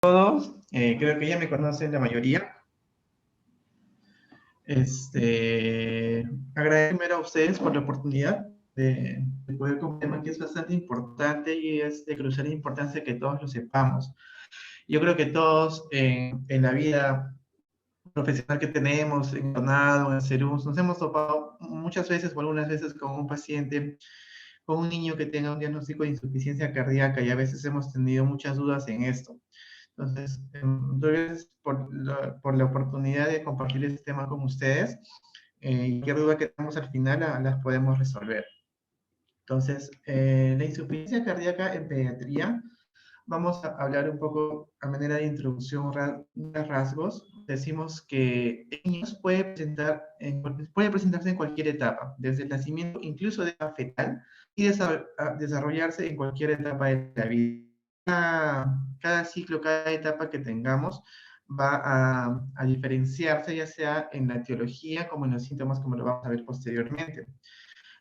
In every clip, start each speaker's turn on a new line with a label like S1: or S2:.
S1: Creo que ya me conocen la mayoría. Agradecer primero a ustedes por la oportunidad de poder con un tema que es bastante importante y es de crucial importancia que todos lo sepamos. Yo creo que todos en la vida profesional que tenemos, encarnado, en Cerús, nos hemos topado muchas veces o algunas veces con un paciente, con un niño que tenga un diagnóstico de insuficiencia cardíaca y a veces hemos tenido muchas dudas en esto. Entonces, gracias por la oportunidad de compartir este tema con ustedes. Y qué duda que tenemos al final las podemos resolver. Entonces, la insuficiencia cardíaca en pediatría, vamos a hablar un poco a manera de introducción, rasgos. Decimos que en niños puede presentarse en cualquier etapa, desde el nacimiento, incluso de la fetal, y desarrollarse en cualquier etapa de la vida. Cada ciclo, cada etapa que tengamos va a diferenciarse, ya sea en la etiología como en los síntomas, como lo vamos a ver posteriormente.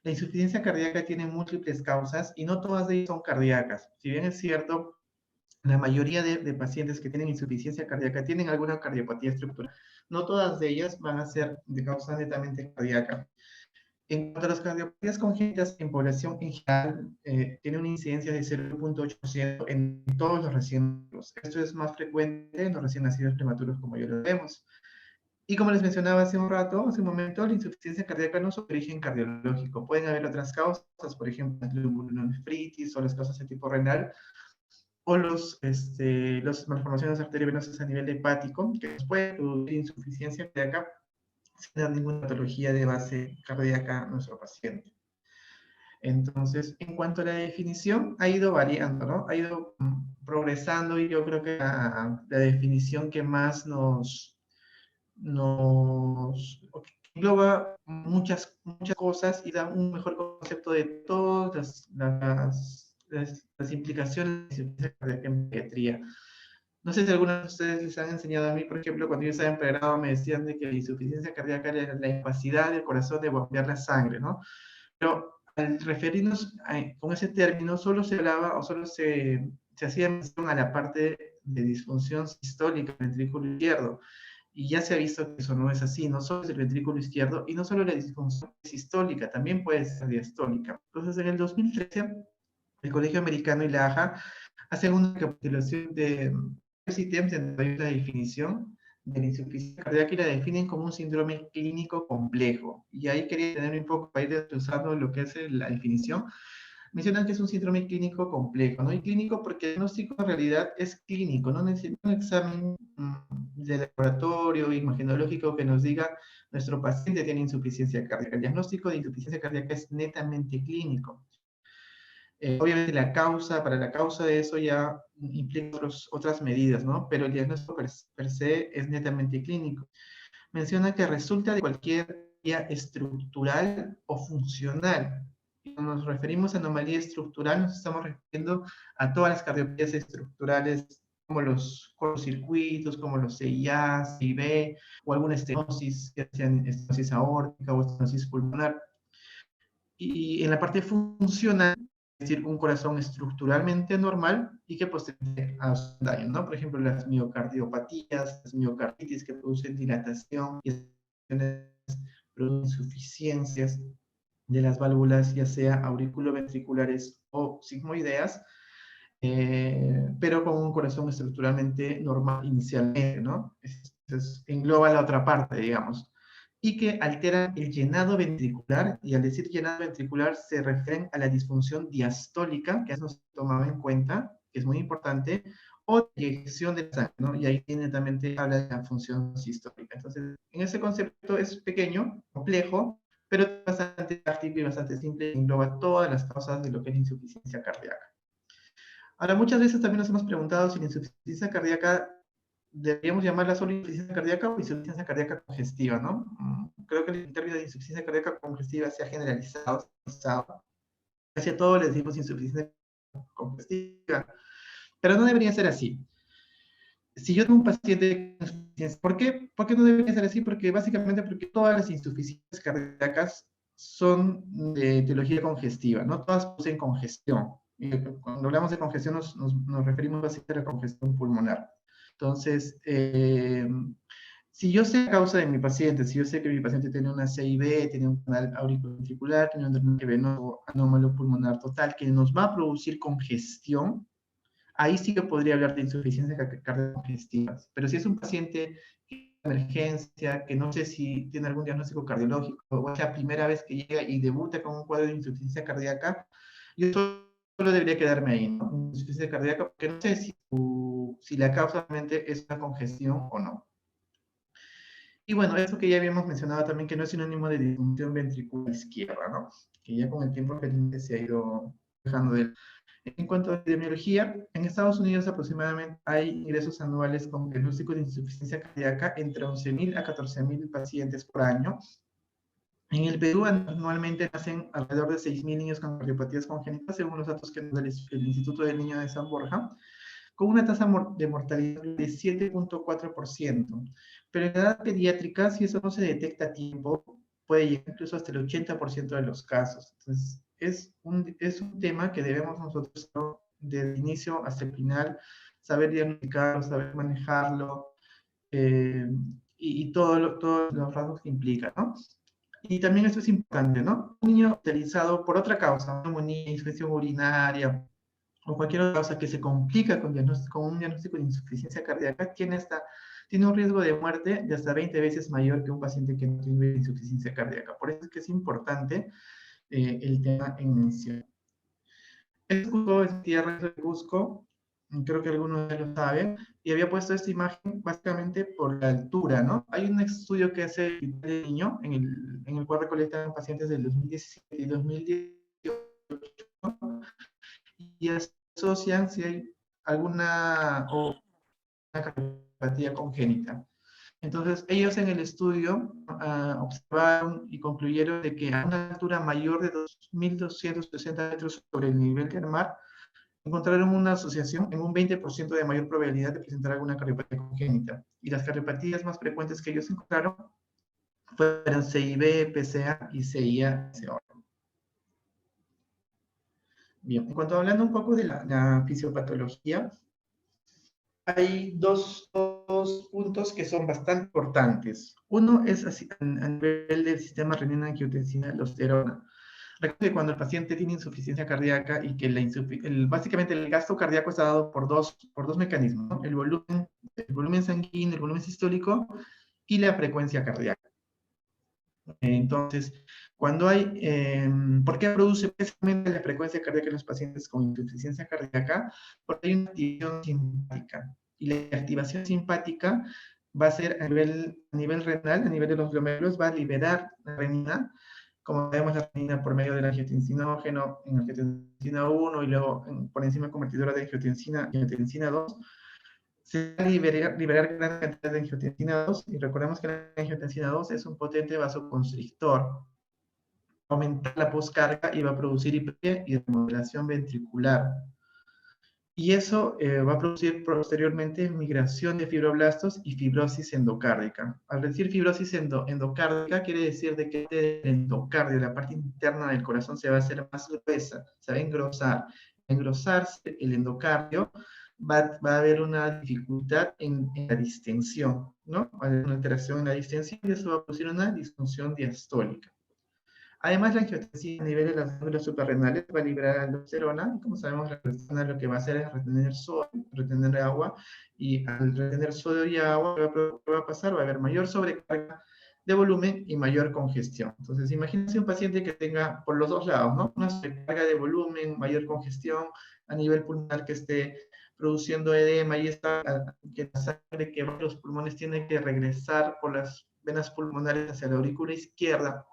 S1: La insuficiencia cardíaca tiene múltiples causas y no todas de ellas son cardíacas. Si bien es cierto, la mayoría de pacientes que tienen insuficiencia cardíaca tienen alguna cardiopatía estructural. No todas de ellas van a ser de causa netamente cardíaca. En cuanto a las cardiopatías congénitas en población en general, tiene una incidencia de 0.8% en todos los recién nacidos. Esto es más frecuente en los recién nacidos prematuros, como ya lo vemos. Y como les mencionaba hace un rato, hace un momento, la insuficiencia cardíaca no es su origen cardiológico. Pueden haber otras causas, por ejemplo, la glomerulonefritis o las causas de tipo renal, o las malformaciones arteriovenosas a nivel hepático, que nos pueden producir insuficiencia cardíaca sin dar ninguna patología de base cardíaca a nuestro paciente. Entonces, en cuanto a la definición, ha ido variando, ¿no? Ha ido progresando y yo creo que la definición que más engloba muchas cosas y da un mejor concepto de todas las implicaciones de la insuficiencia cardíaca en pediatría. No sé si algunos de ustedes les han enseñado a mí, por ejemplo, cuando yo estaba en pregrado me decían de que la insuficiencia cardíaca era la incapacidad del corazón de bombear la sangre, ¿no? Pero al referirnos con ese término, solo se hablaba o solo se hacía mención a la parte de disfunción sistólica del ventrículo izquierdo. Y ya se ha visto que eso no es así, no solo es el ventrículo izquierdo y no solo la disfunción sistólica, también puede ser diastólica. Entonces, en el 2013, el Colegio Americano y la AJA hacen una recapitulación de ítems en la definición de la insuficiencia cardíaca y la definen como un síndrome clínico complejo. Y ahí quería tener un poco para ir desglosando lo que es la definición. Mencionan que es un síndrome clínico complejo, ¿no? Y clínico porque el diagnóstico en realidad es clínico, no necesita un examen de laboratorio imagenológico que nos diga nuestro paciente tiene insuficiencia cardíaca. El diagnóstico de insuficiencia cardíaca es netamente clínico. Obviamente para la causa de eso ya implica otras medidas, ¿no? Pero el diagnóstico per se es netamente clínico. Menciona que resulta de cualquier vía estructural o funcional. Cuando nos referimos a anomalía estructural, nos estamos refiriendo a todas las cardiopatías estructurales, como los cortocircuitos, como los CIA, CIB, o alguna estenosis, que sean estenosis aórtica o estenosis pulmonar. Y en la parte funcional, es decir, un corazón estructuralmente normal y que posteriormente hace daño, ¿no? Por ejemplo, las miocardiopatías, las miocarditis que producen dilatación y producen insuficiencias de las válvulas, ya sea auriculoventriculares o sigmoideas, pero con un corazón estructuralmente normal inicialmente, ¿no? Engloba la otra parte, digamos, y que altera el llenado ventricular, y al decir llenado ventricular se refieren a la disfunción diastólica, que no se tomaba en cuenta, que es muy importante, o eyección de sangre, ¿no? Y ahí tiene también habla de la función sistólica. Entonces, en ese concepto es pequeño, complejo, pero bastante práctico y bastante simple, engloba todas las causas de lo que es insuficiencia cardíaca. Ahora, muchas veces también nos hemos preguntado si la insuficiencia cardíaca deberíamos llamarla solo insuficiencia cardíaca o insuficiencia cardíaca congestiva, ¿no? Creo que el término de insuficiencia cardíaca congestiva se ha generalizado. Casi a todos les decimos insuficiencia congestiva, pero no debería ser así. Si yo tengo un paciente con insuficiencia, ¿por qué no debería ser así? Porque todas las insuficiencias cardíacas son de etiología congestiva, no todas poseen congestión. Cuando hablamos de congestión nos referimos básicamente a la congestión pulmonar. Entonces, si yo sé la causa de mi paciente, si yo sé que mi paciente tiene una CIB, tiene un canal auriculoventricular, tiene un drenaje venoso anómalo pulmonar total que nos va a producir congestión, ahí sí que podría hablar de insuficiencia cardíaca congestiva. Pero si es un paciente de emergencia, que no sé si tiene algún diagnóstico cardiológico, o es la primera vez que llega y debuta con un cuadro de insuficiencia cardíaca, yo solo debería quedarme ahí, ¿no? Insuficiencia cardíaca, porque no sé si la causa realmente es una congestión o no. Y bueno, eso que ya habíamos mencionado también, que no es sinónimo de disfunción ventricular izquierda, ¿no? Que ya con el tiempo se ha ido dejando de él. En cuanto a epidemiología, en Estados Unidos aproximadamente hay ingresos anuales con diagnóstico de insuficiencia cardíaca entre 11.000 a 14.000 pacientes por año. En el Perú anualmente nacen alrededor de 6.000 niños con cardiopatías congénitas, según los datos que nos da el Instituto del Niño de San Borja, con una tasa de mortalidad de 7.4%. Pero en la edad pediátrica, si eso no se detecta a tiempo, puede llegar incluso hasta el 80% de los casos. Entonces, es un tema que debemos nosotros, desde el inicio hasta el final, saber diagnosticarlo, saber manejarlo, y todos los rasgos que implica, ¿no? Y también esto es importante, ¿no? Un niño hospitalizado por otra causa, neumonía, infección urinaria, o cualquier otra causa que se complica con un diagnóstico de insuficiencia cardíaca, tiene un riesgo de muerte de hasta 20 veces mayor que un paciente que no tiene insuficiencia cardíaca. Por eso es que es importante el tema en mención. Es Cusco, es tierra de Cusco, creo que algunos de lo saben, y había puesto esta imagen básicamente por la altura, ¿no? Hay un estudio que hace el niño, en el cual recolectan pacientes del 2017 y 2018, y asocian si hay alguna o una cardiopatía congénita. Entonces, ellos en el estudio observaron y concluyeron de que a una altura mayor de 2.260 metros sobre el nivel del mar, encontraron una asociación en un 20% de mayor probabilidad de presentar alguna cardiopatía congénita. Y las cardiopatías más frecuentes que ellos encontraron fueron CIB, PCA y CIA-CO. Bien, en cuanto hablando un poco de la fisiopatología, hay dos puntos que son bastante importantes. Uno es así, a nivel del sistema renina-angiotensina-aldosterona. Recuerden que cuando el paciente tiene insuficiencia cardíaca y que básicamente el gasto cardíaco está dado por dos mecanismos, ¿no? El volumen sanguíneo, el volumen sistólico y la frecuencia cardíaca. Entonces, cuando ¿por qué produce precisamente la frecuencia cardíaca en los pacientes con insuficiencia cardíaca? Porque hay una activación simpática. Y la activación simpática va a ser a nivel renal, a nivel de los glomérulos, va a liberar la renina, como vemos la renina por medio del angiotensinógeno, en angiotensina 1 y luego por enzima convertidora de angiotensina y angiotensina 2, se va a liberar gran cantidad de angiotensina 2, y recordemos que la angiotensina 2 es un potente vasoconstrictor. Aumentar la poscarga y va a producir hipertrofia y remodelación ventricular. Y eso va a producir posteriormente migración de fibroblastos y fibrosis endocárdica. Al decir fibrosis endocárdica, quiere decir de que el endocardio, la parte interna del corazón, se va a hacer más gruesa, se va a engrosar. Al engrosarse el endocardio, va a haber una dificultad en la distensión, ¿no? Va a haber una alteración en la distensión y eso va a producir una disfunción diastólica. Además, la angiotensina a nivel de las glándulas suprarrenales va a liberar aldosterona, y como sabemos, la aldosterona lo que va a hacer es retener sodio, retener agua, y al retener sodio y agua, ¿qué va a pasar? Va a haber mayor sobrecarga de volumen y mayor congestión. Entonces, imagínense un paciente que tenga por los dos lados, ¿no? Una sobrecarga de volumen, mayor congestión a nivel pulmonar, que esté produciendo edema y que la sangre que va a los pulmones tiene que regresar por las venas pulmonares hacia la aurícula izquierda,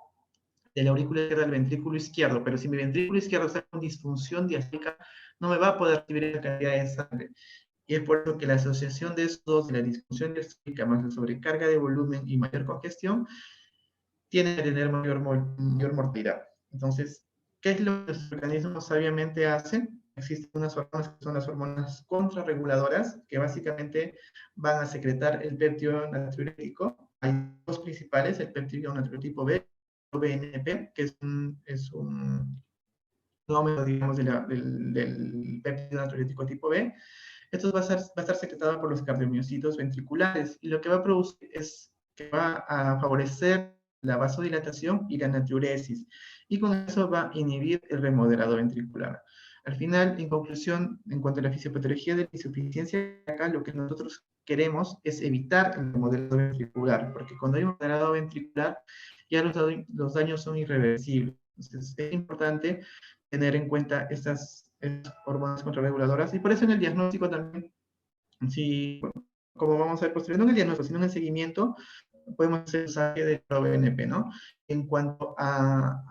S1: de la aurícula izquierda al ventrículo izquierdo, pero si mi ventrículo izquierdo está con disfunción diastólica, no me va a poder recibir esa cantidad de sangre. Y es por eso que la asociación de estos dos, de la disfunción diastólica más la sobrecarga de volumen y mayor congestión, tiene que tener mayor mortalidad. Entonces, ¿qué es lo que los organismos sabiamente hacen? Existen unas hormonas que son las hormonas contrarreguladoras, que básicamente van a secretar el péptido natriurético. Hay dos principales, el péptido natriurético B, BNP, que es un nómero, digamos, del péptido natriurético tipo B, Esto va a estar secretado por los cardiomiocitos ventriculares y lo que va a producir es que va a favorecer la vasodilatación y la natriuresis, y con eso va a inhibir el remodelado ventricular. Al final, en conclusión, en cuanto a la fisiopatología de la insuficiencia cardíaca, lo que nosotros queremos es evitar el remodelado ventricular, porque cuando hay un remodelado ventricular, ya los daños son irreversibles. Entonces, es importante tener en cuenta estas hormonas contrarreguladoras, y por eso en el diagnóstico también, si, como vamos a ver posteriormente, no en el diagnóstico, sino en el seguimiento, podemos hacer usaje del ProBNP, ¿no? En cuanto al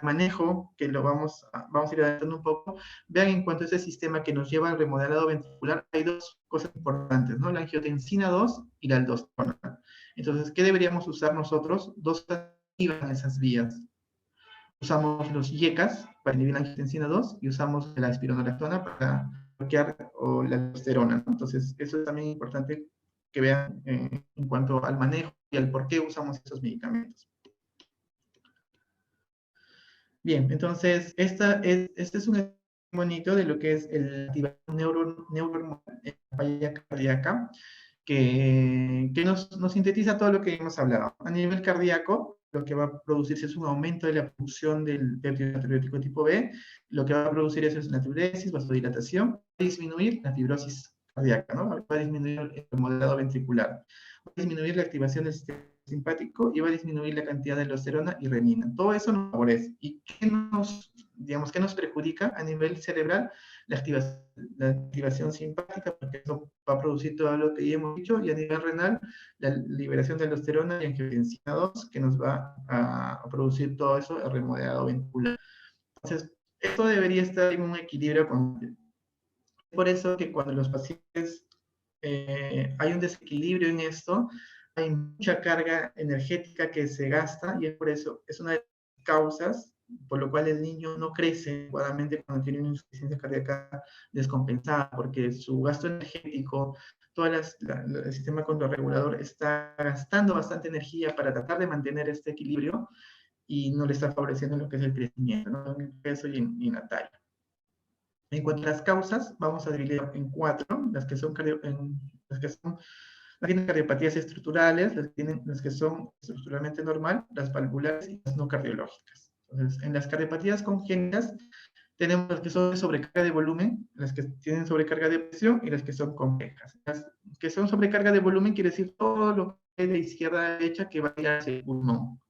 S1: manejo, que lo vamos a ir adelantando un poco, vean en cuanto a ese sistema que nos lleva al remodelado ventricular, hay dos cosas importantes, ¿no? La angiotensina 2 y la aldosterona. Entonces, ¿qué deberíamos usar nosotros? Dos activan esas vías. Usamos los IECAS para inhibir la angiotensina 2 y usamos la espironolactona para bloquear o la aldosterona, ¿no? Entonces, eso es también importante que vean en cuanto al manejo y al por qué usamos esos medicamentos. Bien, entonces, este es un ejemplo bonito de lo que es el activación neurohormonal en la falla cardíaca, que nos sintetiza todo lo que hemos hablado. A nivel cardíaco, lo que va a producirse es un aumento de la producción del péptido natriurético tipo B, lo que va a producir eso es natriuresis, vasodilatación, va a disminuir la fibrosis cardíaca, ¿no? Va a disminuir el remodelado ventricular, va a disminuir la activación del sistema simpático y va a disminuir la cantidad de aldosterona y renina. Todo eso nos favorece. ¿Y qué nos perjudica a nivel cerebral? La activación simpática, porque eso va a producir todo lo que ya hemos dicho, y a nivel renal, la liberación de aldosterona y angiotensina 2, que nos va a producir todo eso, el remodelado ventricular. Entonces, esto debería estar en un equilibrio constante. Por eso que cuando los pacientes hay un desequilibrio en esto, hay mucha carga energética que se gasta, y es por eso, es una de las causas por lo cual el niño no crece adecuadamente cuando tiene una insuficiencia cardíaca descompensada, porque su gasto energético, todo el sistema contrarregulador está gastando bastante energía para tratar de mantener este equilibrio y no le está favoreciendo lo que es el crecimiento, ¿no? En el peso y en la talla. En cuanto a las causas, vamos a dividir en cuatro, las que son tienen cardiopatías estructurales, las que son estructuralmente normal, las valvulares y las no cardiológicas. Entonces, en las cardiopatías congénitas tenemos las que son de sobrecarga de volumen, las que tienen sobrecarga de presión y las que son complejas. Las que son sobrecarga de volumen quiere decir todo lo que es de izquierda a derecha que va a ir hacia el pulmón.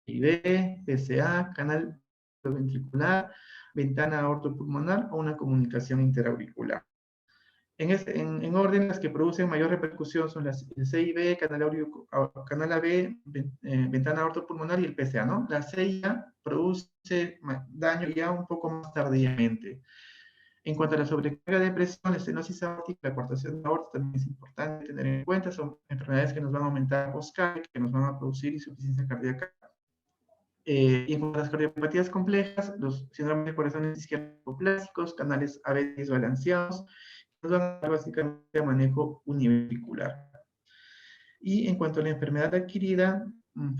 S1: IV, PCA, canal ventricular, ventana aortopulmonar o una comunicación interauricular. En orden, las que producen mayor repercusión son las CIB, canal AB, ventana aortopulmonar y el PCA, ¿no? La CIA produce daño ya un poco más tardíamente. En cuanto a la sobrecarga de presión, la estenosis aórtica, la coartación de aorta también es importante tener en cuenta. Son enfermedades que nos van a aumentar post-cardiac, que nos van a producir insuficiencia cardíaca. Y en cuanto a las cardiopatías complejas, los síndromes de corazones isquiopláticos, canales AB desbalanceados, nos van a dar básicamente a manejo univentricular. Y en cuanto a la enfermedad adquirida,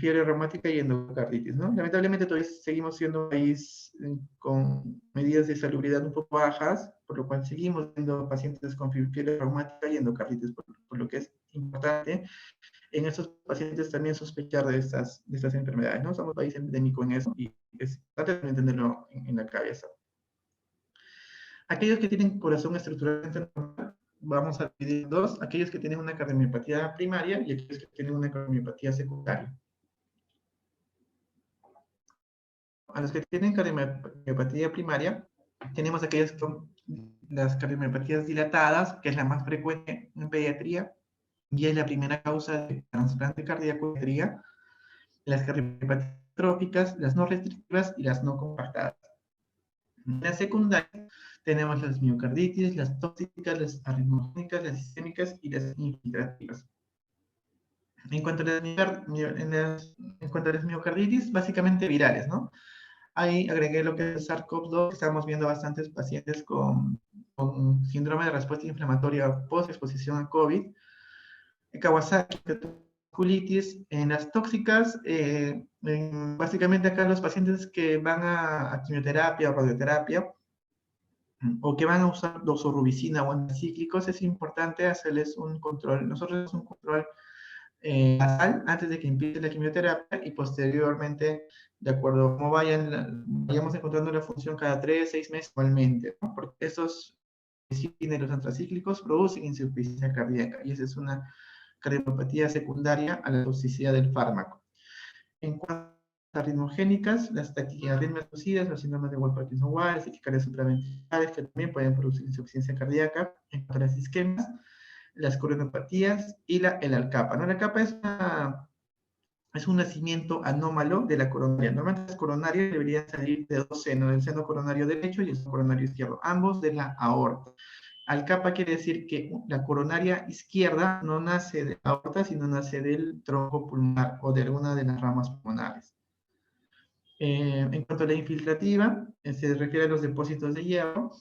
S1: fiebre reumática y endocarditis, ¿no? Lamentablemente todavía seguimos siendo un país con medidas de salubridad un poco bajas, por lo cual seguimos viendo pacientes con fiebre reumática y endocarditis, por lo que es importante en estos pacientes también sospechar de estas enfermedades, ¿no? Somos un país endémico en eso y es importante entenderlo en la cabeza. Aquellos que tienen corazón estructuralmente normal, vamos a dividir en dos: aquellos que tienen una cardiomiopatía primaria y aquellos que tienen una cardiomiopatía secundaria. A los que tienen cardiomiopatía primaria, tenemos aquellas que son las cardiomiopatías dilatadas, que es la más frecuente en pediatría y es la primera causa de trasplante cardíaco, las cardiopatías tróficas, las no restrictivas y las no compactadas. En la secundaria tenemos las miocarditis, las tóxicas, las arritmogénicas, las sistémicas y las infiltrativas. En cuanto a las miocarditis, básicamente virales, ¿no? Ahí agregué lo que es SARS-CoV-2, estamos viendo bastantes pacientes con síndrome de respuesta inflamatoria post-exposición a COVID, Kawasaki, colitis. En las tóxicas, básicamente acá los pacientes que van a quimioterapia o radioterapia, o que van a usar doxorubicina o anticíclicos, es importante hacerles un control. Nosotros hacemos un control basal antes de que empiece la quimioterapia y posteriormente, de acuerdo a cómo vayamos encontrando la función cada 3, 6 meses igualmente, ¿no? Porque estos los antracíclicos producen insuficiencia cardíaca y esa es una cardiopatía secundaria a la toxicidad del fármaco. En cuanto a arritmogénicas, las taquiarritmias inducidas, los síndromes de Wolff-Parkinson-White, las taquicardias supraventriculares, que también pueden producir insuficiencia cardíaca. En cuanto a las isquemias, las coronopatías y el ALCAPA, ¿no? La ALCAPA es un nacimiento anómalo de la coronaria. Normalmente las coronarias deberían salir de dos senos, el seno coronario derecho y el seno coronario izquierdo, ambos de la aorta. Alcapa quiere decir que la coronaria izquierda no nace de la aorta, sino nace del tronco pulmonar o de alguna de las ramas pulmonares. En cuanto a la infiltrativa, se refiere a los depósitos de hierro,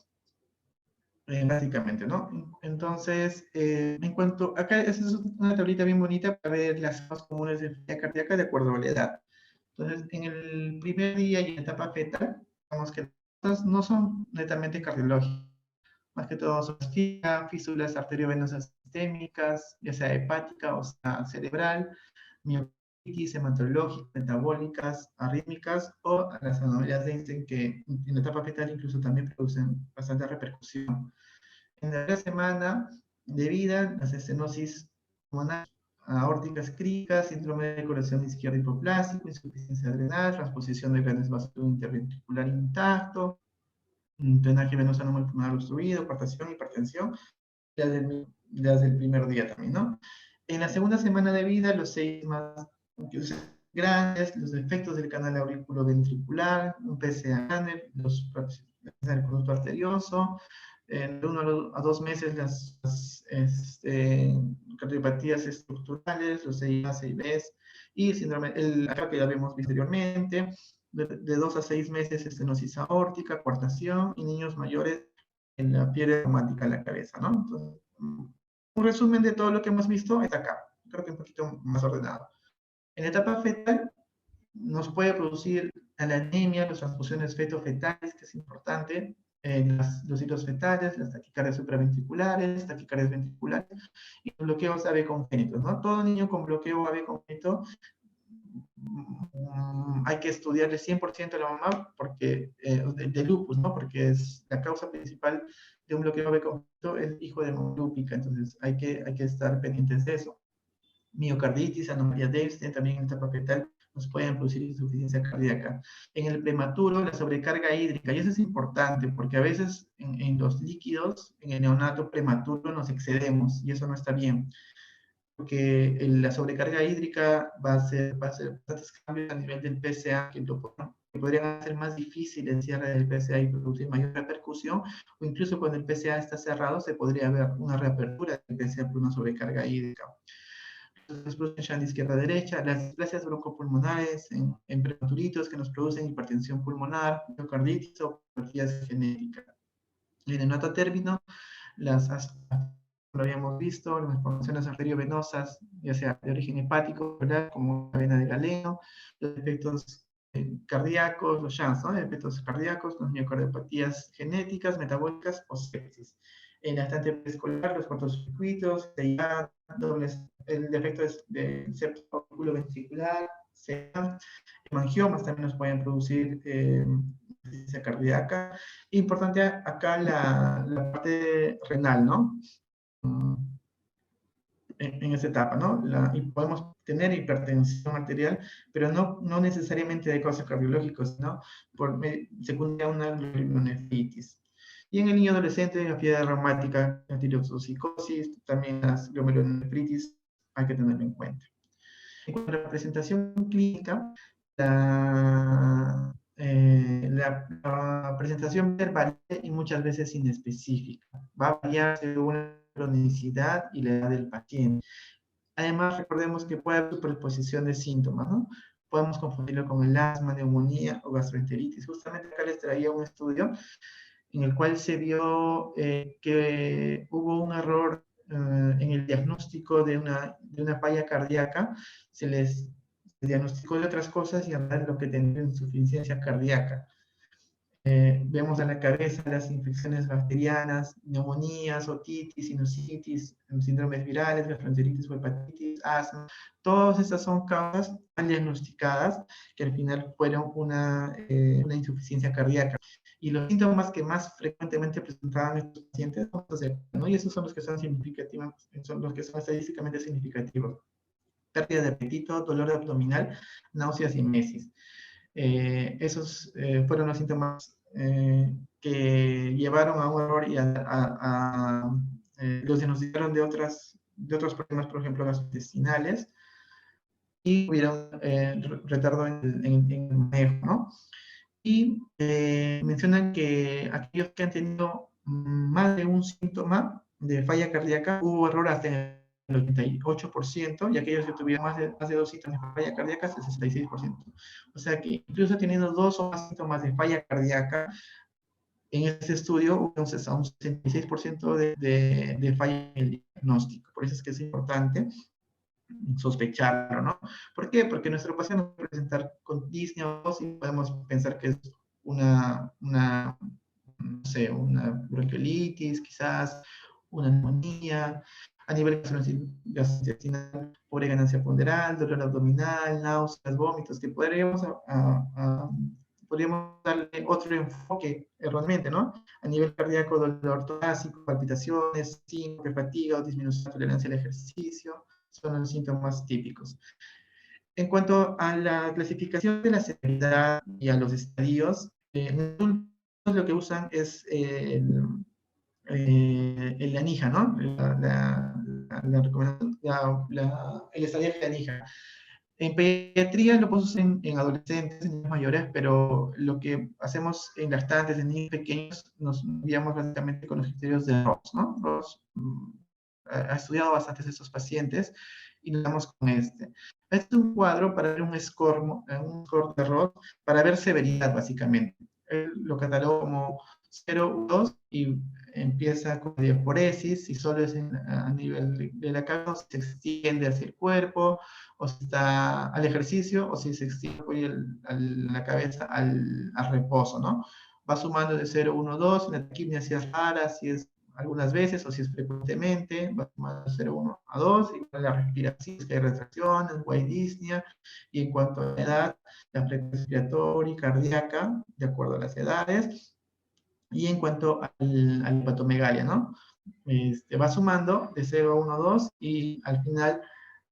S1: básicamente, ¿no? Entonces, en cuanto, acá esa es una tablita bien bonita para ver las causas comunes de enfermedad cardíaca de acuerdo a la edad. Entonces, en el primer día y en la etapa fetal, vemos que no son netamente cardiológicas. Más que todo son físulas arteriovenosas sistémicas, ya sea hepática o sea cerebral, miocarditis, hematológicas, metabólicas, arrítmicas o las anomalias de Einstein que en la etapa fetal incluso también producen bastante repercusión. En la primera semana de vida, las estenosis pulmonar, aórticas críticas, síndrome de corazón izquierdo hipoplásico, insuficiencia adrenal, transposición de grandes vasos interventricular intacto, drenaje venoso anormal pulmonar obstruido, coartación, hipertensión, las del primer día también, ¿no? En la segunda semana de vida, los 6 más grandes, los defectos del canal auriculoventricular, un PCA grande, el conducto arterioso, en 1 a 2 meses las cardiopatías estructurales, los CIA-CIBs y el síndrome, acá que ya habíamos visto anteriormente, de 2 a 6 meses estenosis aórtica, coartación y niños mayores en la fiebre reumática en la cabeza, ¿no? Entonces, un resumen de todo lo que hemos visto está acá, creo que un poquito más ordenado. En la etapa fetal nos puede producir la anemia, las transfusiones feto-fetales, que es importante, los hilos fetales, las taquicardias supraventriculares, taquicardias ventriculares y los bloqueos AB congénitos, ¿no? Todo niño con bloqueo AB congénito hay que estudiarle 100% a la mamá porque, de lupus, ¿no? Porque es la causa principal de un bloqueo AB congénito es hijo de lúpica, entonces hay que estar pendientes de eso. Miocarditis, anomalía de Einstein, también en etapa fetal nos pueden producir insuficiencia cardíaca. En el prematuro, la sobrecarga hídrica, y eso es importante porque a veces en los líquidos, en el neonato prematuro nos excedemos y eso no está bien porque la sobrecarga hídrica va a hacer bastantes cambios a nivel del PSA que podrían hacer más difícil el cierre del PSA y producir mayor repercusión, o incluso cuando el PSA está cerrado se podría ver una reapertura del PSA por una sobrecarga hídrica. Entonces producen de izquierda a derecha, las displasias broncopulmonares en prematuritos que nos producen hipertensión pulmonar, miocarditis o patologías genéticas. En el neonato término, lo habíamos visto, las malformaciones arteriovenosas, ya sea de origen hepático, ¿verdad? Como la vena de Galeno, los efectos cardíacos, los SHANS, ¿no? Efectos cardíacos, las miocardiopatías genéticas, metabólicas o sepsis. En la estante preescolar, los cortocircuitos, el defecto del septo auriculoventricular, hemangiomas también nos pueden producir insuficiencia cardíaca. Importante acá la parte renal, ¿no? En esa etapa, ¿no? Y podemos tener hipertensión arterial, pero no necesariamente de causa cardiológica, sino por secundaria a una glomerulonefritis. Y en el niño adolescente, la fiebre reumática, la tiroxopsicosis, también las glomerulonefritis, hay que tenerlo en cuenta. En cuanto a la presentación clínica, la presentación verbal y muchas veces inespecífica. Va a variar según la cronicidad y la edad del paciente. Además, recordemos que puede haber superposición de síntomas, ¿no? Podemos confundirlo con el asma, neumonía o gastroenteritis. Justamente acá les traía un estudio en el cual se vio que hubo un error en el diagnóstico de una falla cardíaca. Se les diagnosticó de otras cosas y en realidad lo que tenía insuficiencia cardíaca. Vemos en la cabeza las infecciones bacterianas, neumonías, otitis, sinusitis, síndromes virales, gastroenteritis o hepatitis, asma. Todas estas son causas mal diagnosticadas que al final fueron una insuficiencia cardíaca. Y los síntomas que más frecuentemente presentaban estos pacientes son los de, ¿no? Y esos son los que son significativos, son los que son estadísticamente significativos. Pérdida de apetito, dolor abdominal, náuseas y mesis. Esos fueron los síntomas que llevaron a un error y los diagnosticaron de otros problemas, por ejemplo, gastrointestinales, y hubieron retardo en el manejo, ¿no? Y mencionan que aquellos que han tenido más de un síntoma de falla cardíaca, hubo error hasta en el 88%, y aquellos que tuvieron más de dos síntomas de falla cardíaca, el 66%. O sea que incluso teniendo dos o más síntomas de falla cardíaca, en este estudio hubo un 66% de falla en el diagnóstico. Por eso es que es importante sospecharlo, ¿no? ¿Por qué? Porque nuestro paciente puede presentar con disnea o tos y podemos pensar que es no sé, una bronquiolitis, quizás una neumonía, a nivel gastrointestinal, pobre ganancia ponderal, dolor abdominal, náuseas, vómitos, que podríamos darle otro enfoque erróneamente, ¿no? A nivel cardíaco, dolor torácico, palpitaciones, síncope, fatiga o disminución de tolerancia al ejercicio, son los síntomas típicos. En cuanto a la clasificación de la severidad y a los estadios, lo que usan es el ANIJA, ¿no? El estadio de ANIJA. En pediatría lo podemos usar en adolescentes, en niños mayores, pero lo que hacemos en lactantes, en niños pequeños, nos guiamos básicamente con los criterios de Ross, ¿no? Ross ha estudiado bastantes de estos pacientes y nos damos con este. Este es un cuadro para ver un score de Ross, para ver severidad, básicamente. Él lo catalogó como 0, 2 y empieza con diaforesis, si solo es a nivel de la cabeza, se extiende hacia el cuerpo, o si está al ejercicio, o si se extiende la cabeza al reposo, ¿no? Va sumando de 0, 1, 2, en la taquipnia si es rara, si es algunas veces, o si es frecuentemente, va sumando de 0, 1 a 2, igual la respiración, si hay retracciones, white dyspnea, y en cuanto a la edad, la frecuencia respiratoria y cardíaca, de acuerdo a las edades, y en cuanto a la hepatomegalia, ¿no? Va sumando de 0 a 1 a 2 y al final,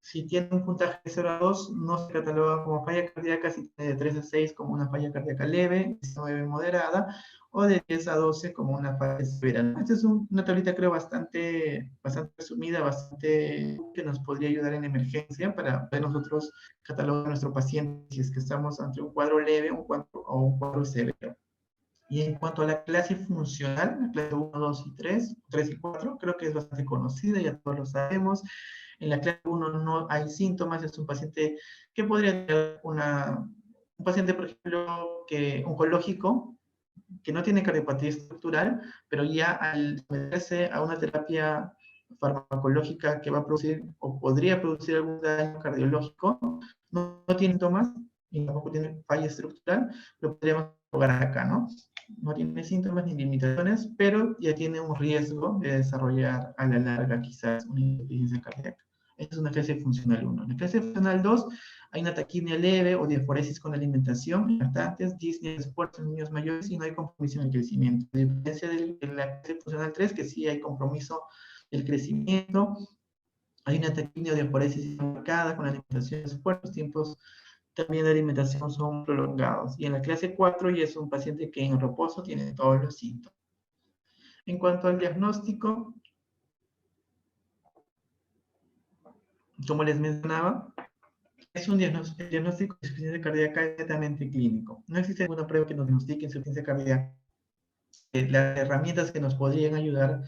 S1: si tiene un puntaje de 0 a 2, no se cataloga como falla cardíaca, si tiene de 3 a 6 como una falla cardíaca leve, 19 moderada, o de 10 a 12 como una falla severa. Esta es una tablita, creo, bastante resumida, bastante que nos podría ayudar en emergencia para poder nosotros catalogar a nuestro paciente si es que estamos ante un cuadro leve o un cuadro severo. Y en cuanto a la clase funcional, la clase 1, 2 y 3, 3 y 4, creo que es bastante conocida, ya todos lo sabemos. En la clase 1 no hay síntomas, es un paciente que podría tener un paciente, por ejemplo, oncológico, que no tiene cardiopatía estructural, pero ya al someterse a una terapia farmacológica que va a producir o podría producir algún daño cardiológico, no tiene síntomas y tampoco tiene falla estructural, lo podríamos jugar acá, ¿no? No tiene síntomas ni limitaciones, pero ya tiene un riesgo de desarrollar a la larga quizás una insuficiencia cardíaca. Esta es una clase funcional 1. En la clase funcional 2 hay una taquipnia leve o diaforesis con alimentación, lactantes, disnea, esfuerzo en niños mayores y no hay compromiso en el crecimiento. A diferencia de la clase funcional 3, que sí hay compromiso del crecimiento, hay una taquipnia o diaforesis marcada con alimentación, esfuerzos, tiempos también de alimentación son prolongados. Y en la clase 4 ya es un paciente que en reposo tiene todos los síntomas. En cuanto al diagnóstico, como les mencionaba, es un diagnóstico de insuficiencia cardíaca netamente clínico. No existe ninguna prueba que nos diagnostique insuficiencia cardíaca. Las herramientas que nos podrían ayudar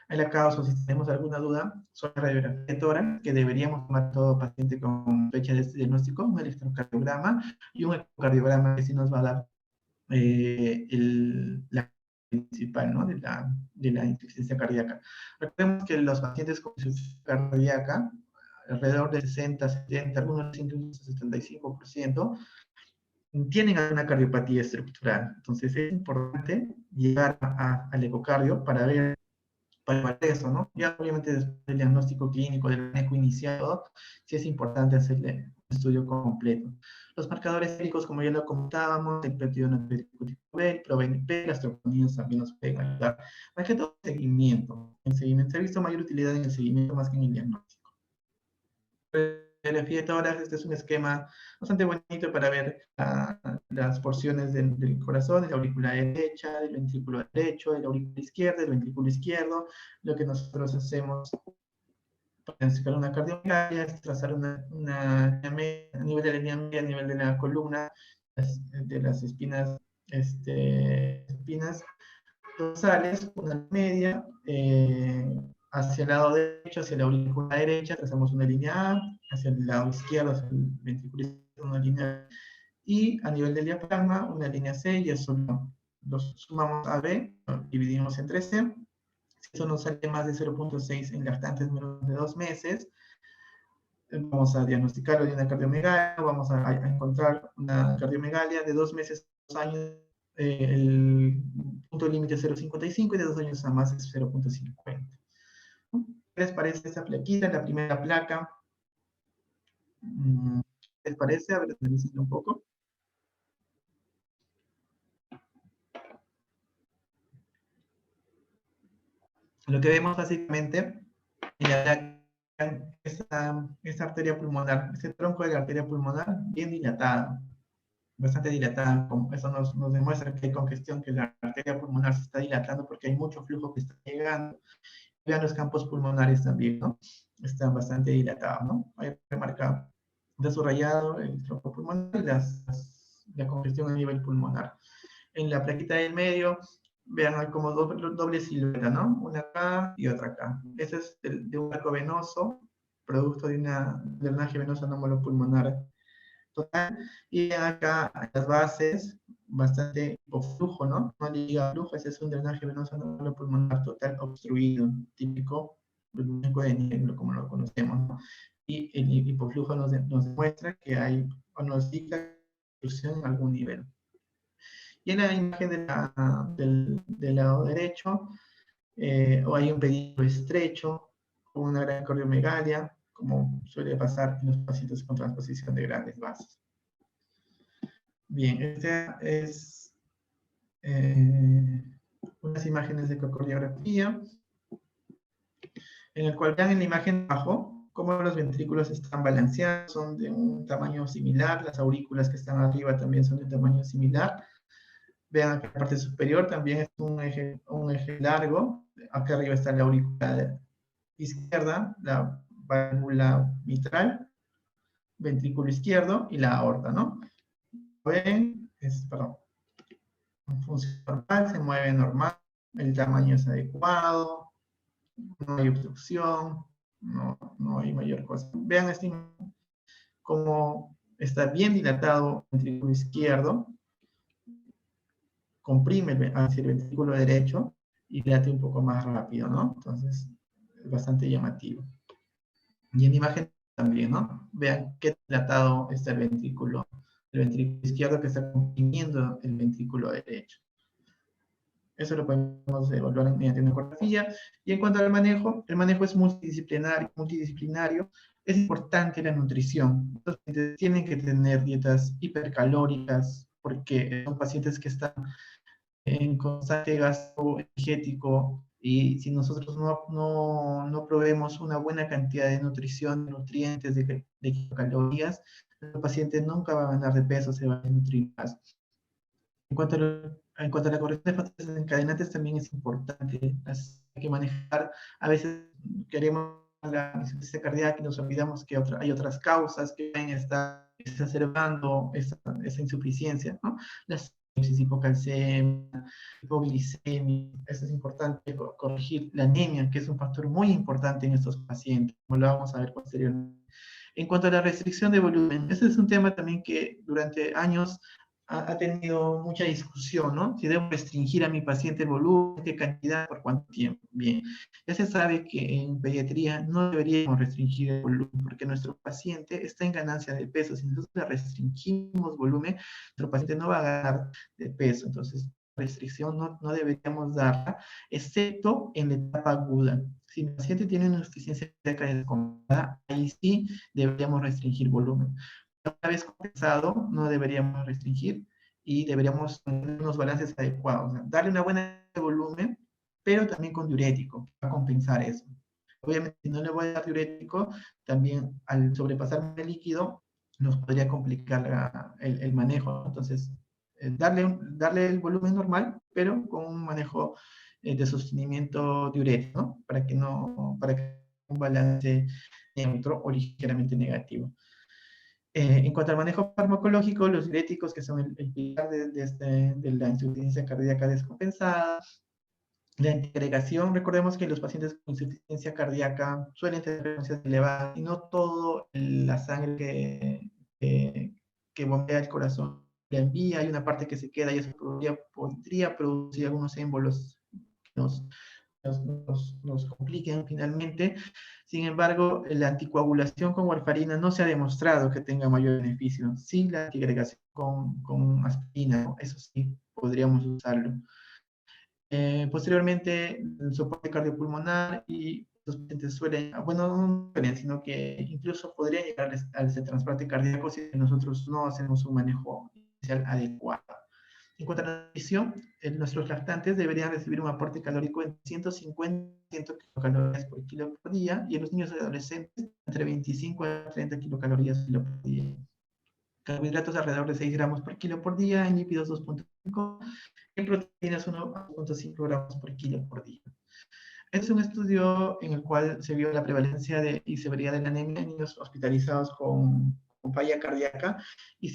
S1: a la causa, o si tenemos alguna duda, son la radiografía de tórax, que deberíamos tomar todo paciente con fecha de este diagnóstico, un electrocardiograma y un ecocardiograma que sí nos va a dar la principal, ¿no? de la insuficiencia cardíaca. Recordemos que los pacientes con insuficiencia cardíaca, alrededor del 60, 70, algunos incluso 75%, tienen alguna cardiopatía estructural. Entonces es importante llegar al ecocardio para ver eso, ¿no? Ya obviamente después del diagnóstico clínico, del manejo iniciado, sí es importante hacerle un estudio completo. Los marcadores clínicos, como ya lo comentábamos, el péptido natriúrico tipo B, el ProBNP, las troponinas también nos pueden ayudar. Más que todo, seguimiento. En seguimiento se ha visto mayor utilidad en el seguimiento más que en el diagnóstico. Radiografía de tórax, este es un esquema bastante bonito para ver las porciones del corazón, de la aurícula derecha, del ventrículo derecho, de la aurícula izquierda, del ventrículo izquierdo. Lo que nosotros hacemos para diagnosticar una cardiomegalia es trazar a nivel de la línea media, a nivel de la columna, de las espinas, espinas dorsales, una media, hacia el lado derecho, hacia la aurícula derecha, trazamos una línea A, hacia el lado izquierdo, hacia el ventrículo izquierdo, una línea B, y a nivel del diafragma, una línea C, y eso los sumamos a B, dividimos entre C. Si eso nos sale más de 0.6 en lactantes menos de 2 meses, vamos a diagnosticarlo de una cardiomegalia, vamos a encontrar una cardiomegalia de 2 meses a 2 años, el punto límite es 0.55 y de 2 años a más es 0.50. ¿Qué les parece esta plaquita? La primera placa. ¿Qué les parece? A ver, analícenlo un poco. Lo que vemos básicamente en la placa, esta arteria pulmonar, este tronco de la arteria pulmonar bien dilatado, bastante dilatada. Eso nos demuestra que hay congestión, que la arteria pulmonar se está dilatando porque hay mucho flujo que está llegando. Vean los campos pulmonares también, ¿no? Están bastante dilatados, ¿no? Hay remarcado, está subrayado el tronco pulmonar y la congestión a nivel pulmonar. En la plaquita del medio, vean como doble silueta, ¿no? Una acá y otra acá. Ese es de un arco venoso, producto de una drenaje venoso anómalo pulmonar total. Y acá las bases, bastante hipoflujo, ¿no? No liga flujo, ese es un drenaje venoso anómalo pulmonar total obstruido, típico de nieblo, como lo conocemos, ¿no? Y el hipoflujo nos demuestra que hay, o nos indica obstrucción en algún nivel. Y en la imagen del lado derecho, o hay un pedículo estrecho, con una gran cardiomegalia, como suele pasar en los pacientes con transposición de grandes vasos. Bien, esta es unas imágenes de ecocardiografía, en el cual vean en la imagen abajo cómo los ventrículos están balanceados, son de un tamaño similar, las aurículas que están arriba también son de tamaño similar. Vean que la parte superior también es un eje largo, acá arriba está la aurícula izquierda, la válvula mitral, ventrículo izquierdo y la aorta, ¿no? Ven, perdón, funciona normal, se mueve normal, el tamaño es adecuado, no hay obstrucción, no hay mayor cosa. Vean cómo está bien dilatado el ventrículo izquierdo, comprime hacia el ventrículo derecho y late un poco más rápido, ¿no? Entonces, es bastante llamativo. Y en imagen también, ¿no? Vean qué dilatado está el ventrículo izquierdo que está comprimiendo el ventrículo derecho. Eso lo podemos evaluar mediante una ecografía. Y en cuanto al manejo, el manejo es multidisciplinario. Es importante la nutrición. Los pacientes tienen que tener dietas hipercalóricas porque son pacientes que están en constante gasto energético y si nosotros no proveemos una buena cantidad de nutrición, de nutrientes, de calorías, el paciente nunca va a ganar de peso, se va a nutrir más. En cuanto a la corrección de factores desencadenantes también es importante, hay que manejar, a veces queremos la insuficiencia cardíaca y nos olvidamos que hay otras causas que pueden estar exacerbando esa insuficiencia, ¿no? Las hipocalcemia, hipoglicemia, eso es importante corregir la anemia, que es un factor muy importante en estos pacientes, como lo vamos a ver posteriormente. En cuanto a la restricción de volumen, ese es un tema también que durante años ha tenido mucha discusión, ¿no? Si debo restringir a mi paciente el volumen, qué cantidad, por cuánto tiempo. Bien, ya se sabe que en pediatría no deberíamos restringir el volumen, porque nuestro paciente está en ganancia de peso. Si nosotros le restringimos volumen, nuestro paciente no va a ganar de peso. Entonces, restricción no deberíamos darla, excepto en la etapa aguda. Si el paciente tiene una insuficiencia cardíaca descompensada, ahí sí deberíamos restringir volumen. Una vez compensado, no deberíamos restringir y deberíamos tener unos balances adecuados. O sea, darle una buena de volumen, pero también con diurético, para compensar eso. Obviamente, si no le voy a dar diurético, también al sobrepasar el líquido, nos podría complicar el manejo. Entonces, darle el volumen normal, pero con un manejo de sostenimiento diurético, ¿no? Para que un balance neutro o ligeramente negativo. En cuanto al manejo farmacológico, los diuréticos, que son el pilar de la insuficiencia cardíaca descompensada, la antiagregación, recordemos que los pacientes con insuficiencia cardíaca suelen tener frecuencias elevadas y no todo la sangre que bombea el corazón la envía, hay una parte que se queda y eso podría producir algunos émbolos que nos compliquen finalmente. Sin embargo, la anticoagulación con warfarina no se ha demostrado que tenga mayor beneficio. Sí, la antiagregación con aspirina, ¿no? Eso sí, podríamos usarlo. Posteriormente, el soporte cardiopulmonar y los pacientes suelen, bueno, no suelen, sino que incluso podría llegar al transporte cardíaco si nosotros no hacemos un manejo inicial adecuado. En cuanto a la nutrición, nuestros lactantes deberían recibir un aporte calórico de 150 kilocalorías por kilo por día y en los niños y adolescentes entre 25 a 30 kilocalorías por kilo por día. Carbohidratos alrededor de 6 gramos por kilo por día, en lípidos 2.5, en proteínas 1.5 gramos por kilo por día. Este es un estudio en el cual se vio la prevalencia y severidad de la anemia en niños hospitalizados con falla cardíaca y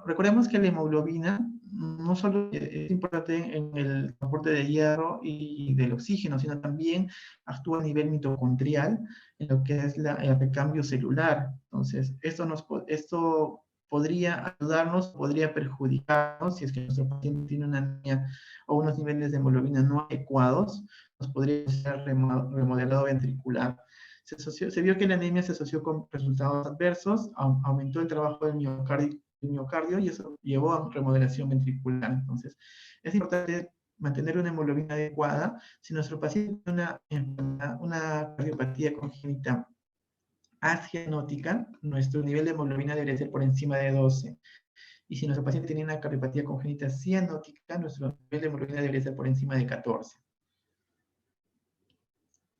S1: recordemos que la hemoglobina no solo es importante en el transporte de hierro y del oxígeno, sino también actúa a nivel mitocondrial en lo que es el recambio celular. Entonces, esto podría ayudarnos, podría perjudicarnos si es que nuestro paciente tiene una anemia o unos niveles de hemoglobina no adecuados, nos podría ser remodelado ventricular. Se vio que la anemia se asoció con resultados adversos, aumentó el trabajo del miocardio y eso llevó a remodelación ventricular. Entonces, es importante mantener una hemoglobina adecuada. Si nuestro paciente tiene una cardiopatía congénita acianótica, nuestro nivel de hemoglobina debería ser por encima de 12. Y si nuestro paciente tiene una cardiopatía congénita cianótica, nuestro nivel de hemoglobina debería ser por encima de 14.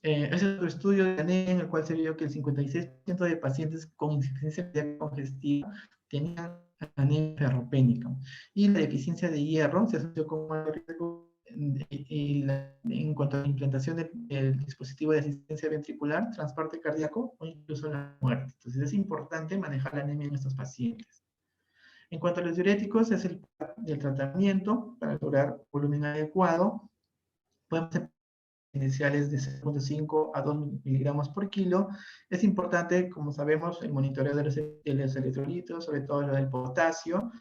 S1: Es otro estudio de anemia en el cual se vio que el 56% de pacientes con insuficiencia cardíaca congestiva tenían anemia ferropénica. Y la deficiencia de hierro se asoció con mayor riesgo en cuanto a la implantación del dispositivo de asistencia ventricular, transporte cardíaco o incluso la muerte. Entonces es importante manejar la anemia en estos pacientes. En cuanto a los diuréticos, es el tratamiento para lograr volumen adecuado. Podemos iniciales de 0.5 a 2 miligramos por kilo. Es importante, como sabemos, el monitoreo de los electrolitos, sobre todo lo del potasio.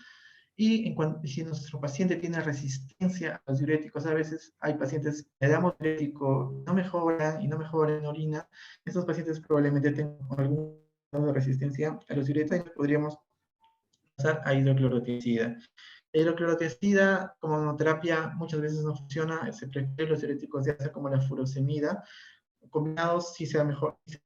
S1: Y si nuestro paciente tiene resistencia a los diuréticos, a veces hay pacientes que le damos diurético, no mejoran y no mejoran en orina. Estos pacientes probablemente tengan algún grado de resistencia a los diuréticos y podríamos pasar a hidroclorotiazida. La hidroclorotiazida como monoterapia muchas veces no funciona, se prefiere los diuréticos de asa como la furosemida, combinados sí se ha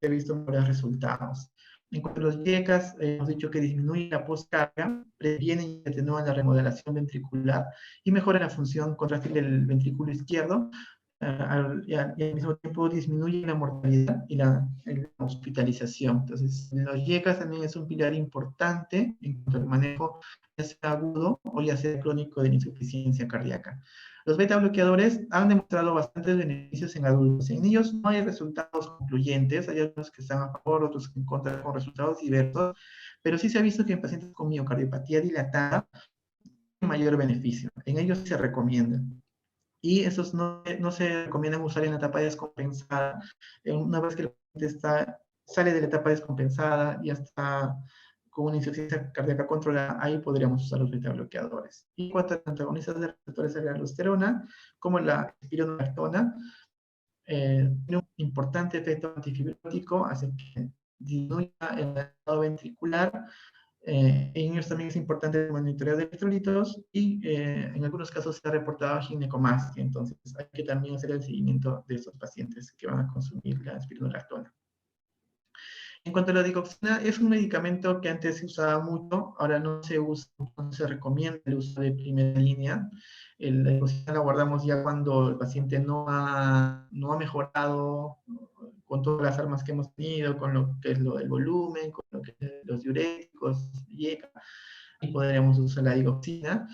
S1: visto mejores resultados. En cuanto a los YECAS, hemos dicho que disminuyen la postcarga, previenen y atenúan la remodelación ventricular y mejoran la función contráctil del ventrículo izquierdo, y al mismo tiempo disminuye la mortalidad y la hospitalización. Entonces, los YECAS también es un pilar importante en cuanto al manejo ya sea agudo o ya sea crónico de la insuficiencia cardíaca. Los beta bloqueadores han demostrado bastantes beneficios en adultos. En niños no hay resultados concluyentes, hay algunos que están a favor, otros en contra, con resultados diversos, pero sí se ha visto que en pacientes con miocardiopatía dilatada hay mayor beneficio. En ellos se recomiendan. Y esos no se recomiendan usar en la etapa descompensada. Una vez que el paciente sale de la etapa descompensada, ya está con una insuficiencia cardíaca controlada, ahí podríamos usar los beta bloqueadores. Y en cuanto a antagonistas de receptores de la aldosterona, como la espironolactona, tiene un importante efecto antifibrótico, hace que disminuya el lado ventricular. En ellos también es importante el monitoreo de electrolitos y en algunos casos se ha reportado ginecomastia, entonces hay que también hacer el seguimiento de estos pacientes que van a consumir la espironolactona. En cuanto a la digoxina, es un medicamento que antes se usaba mucho, ahora no se usa, no se recomienda el uso de primera línea. La digoxina la guardamos ya cuando el paciente no ha mejorado con todas las armas que hemos tenido, con lo que es lo del volumen, con lo que es los diuréticos, y podríamos usar la digoxina.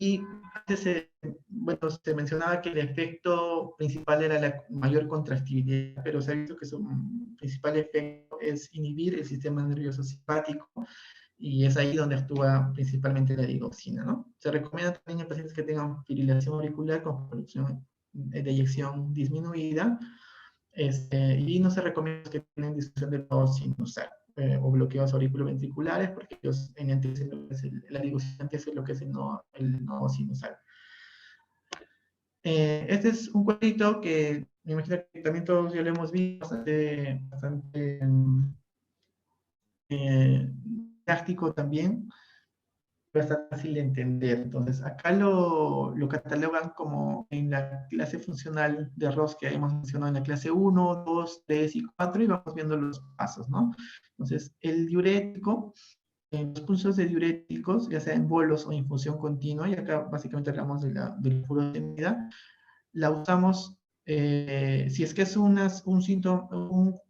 S1: Y antes se mencionaba que el efecto principal era la mayor contractibilidad, pero se ha visto que su principal efecto es inhibir el sistema nervioso simpático, y es ahí donde actúa principalmente la digoxina, ¿no? Se recomienda también en pacientes que tengan fibrilación auricular con producción de eyección disminuida, y no se recomienda que tengan disfunción del nodo sinusal o bloqueos auriculoventriculares, porque ellos la digoxina es lo que es el nodo sinusal. Este es un cuadrito que me imagino que también todos ya lo hemos visto, bastante práctico también, pero está fácil de entender. Entonces, acá lo catalogan como en la clase funcional de ROS que hemos mencionado en la clase 1, 2, 3 y 4, y vamos viendo los pasos, ¿no? Entonces, el diurético, los pulsos de diuréticos, ya sea en bolos o infusión continua, y acá básicamente hablamos de la furosemida, la usamos si es que es un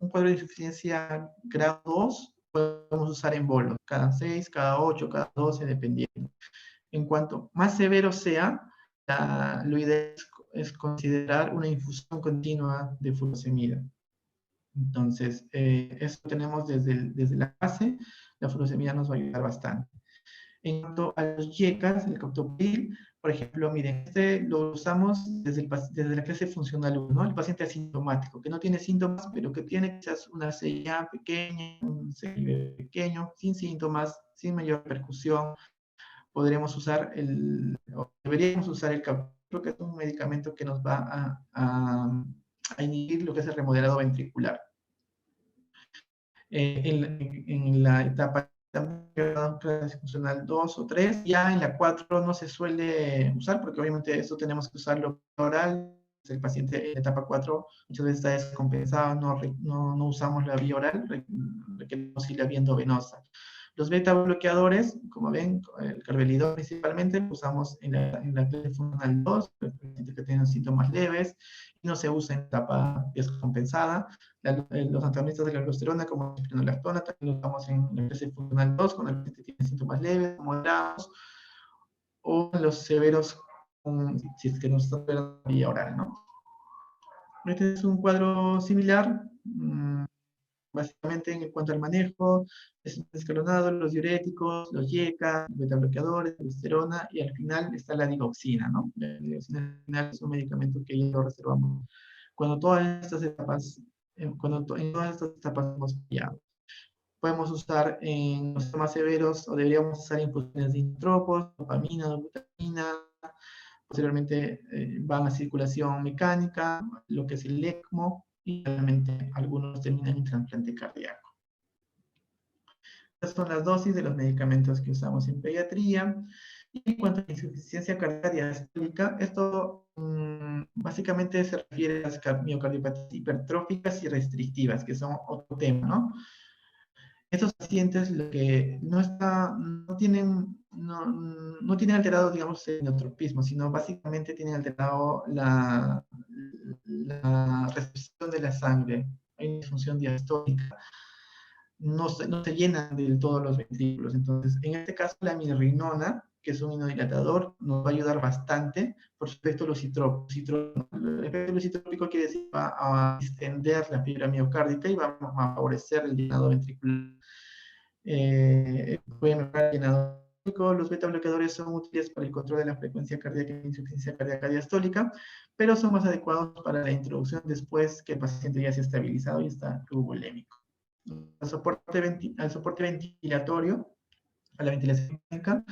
S1: cuadro de insuficiencia grado 2, podemos usar en bolos, cada 6, cada 8, cada 12, dependiendo. En cuanto más severo sea, lo ideal es considerar una infusión continua de furosemida. Entonces, eso tenemos desde la base, la furosemida nos va a ayudar bastante. En cuanto a los YECAs, el captopril, por ejemplo, miren, este lo usamos desde la clase funcional 1, ¿no? El paciente asintomático, que no tiene síntomas, pero que tiene quizás una CIA pequeña, un CIB pequeño, sin síntomas, sin mayor repercusión. Podríamos usar deberíamos usar el captopril, que es un medicamento que nos va a inhibir lo que es el remodelado ventricular. En la etapa clase funcional 2 o 3, ya en la 4 no se suele usar, porque obviamente eso tenemos que usarlo oral. El paciente en etapa 4 muchas veces está descompensado, no usamos la vía oral, requerimos ir la vía endovenosa. Los beta bloqueadores, como ven, el carvedilol principalmente, lo usamos en la clase funcional 2, pacientes que tienen síntomas leves, y no se usa en etapa descompensada. Los antagonistas de la aldosterona, como la espironolactona, también los usamos en la clase funcional 2, cuando el paciente tiene síntomas leves, moderados, o los severos, si es que no está esperando vía oral, ¿no? Este es un cuadro similar, básicamente en cuanto al manejo, es escalonado, los diuréticos, los YECA, beta bloqueadores, la aldosterona, y al final está la digoxina, ¿no? La digoxina al final es un medicamento que ya lo reservamos cuando todas estas etapas, en todas estas etapas hemos fallado. Podemos usar en los temas severos, o deberíamos usar infusiones de intropos, dopamina, dobutamina. Posteriormente van a circulación mecánica, lo que es el ECMO, y realmente algunos terminan en trasplante cardíaco. Estas son las dosis de los medicamentos que usamos en pediatría. Y en cuanto a la insuficiencia cardíaca diastólica, esto básicamente se refiere a las miocardiopatías hipertróficas y restrictivas, que son otro tema, ¿no? Estos pacientes lo que no tienen alterado, digamos, el neotropismo, sino básicamente tienen alterado la recepción de la sangre. Hay una disfunción diastólica. No se llenan del todo los ventrículos. Entonces, en este caso, la mirrinona, que es un inmunodilatador, nos va a ayudar bastante por su efecto lucitrópico. El efecto lucitrópico quiere decir que va a extender la fibra miocárdica y va a favorecer el llenado ventricular. Puede mejorar el llenado ventricular. Los beta bloqueadores son útiles para el control de la frecuencia cardíaca y insuficiencia cardíaca diastólica, pero son más adecuados para la introducción después que el paciente ya se ha estabilizado y está tubulémico. Al soporte ventilatorio, a la ventilación mecánica,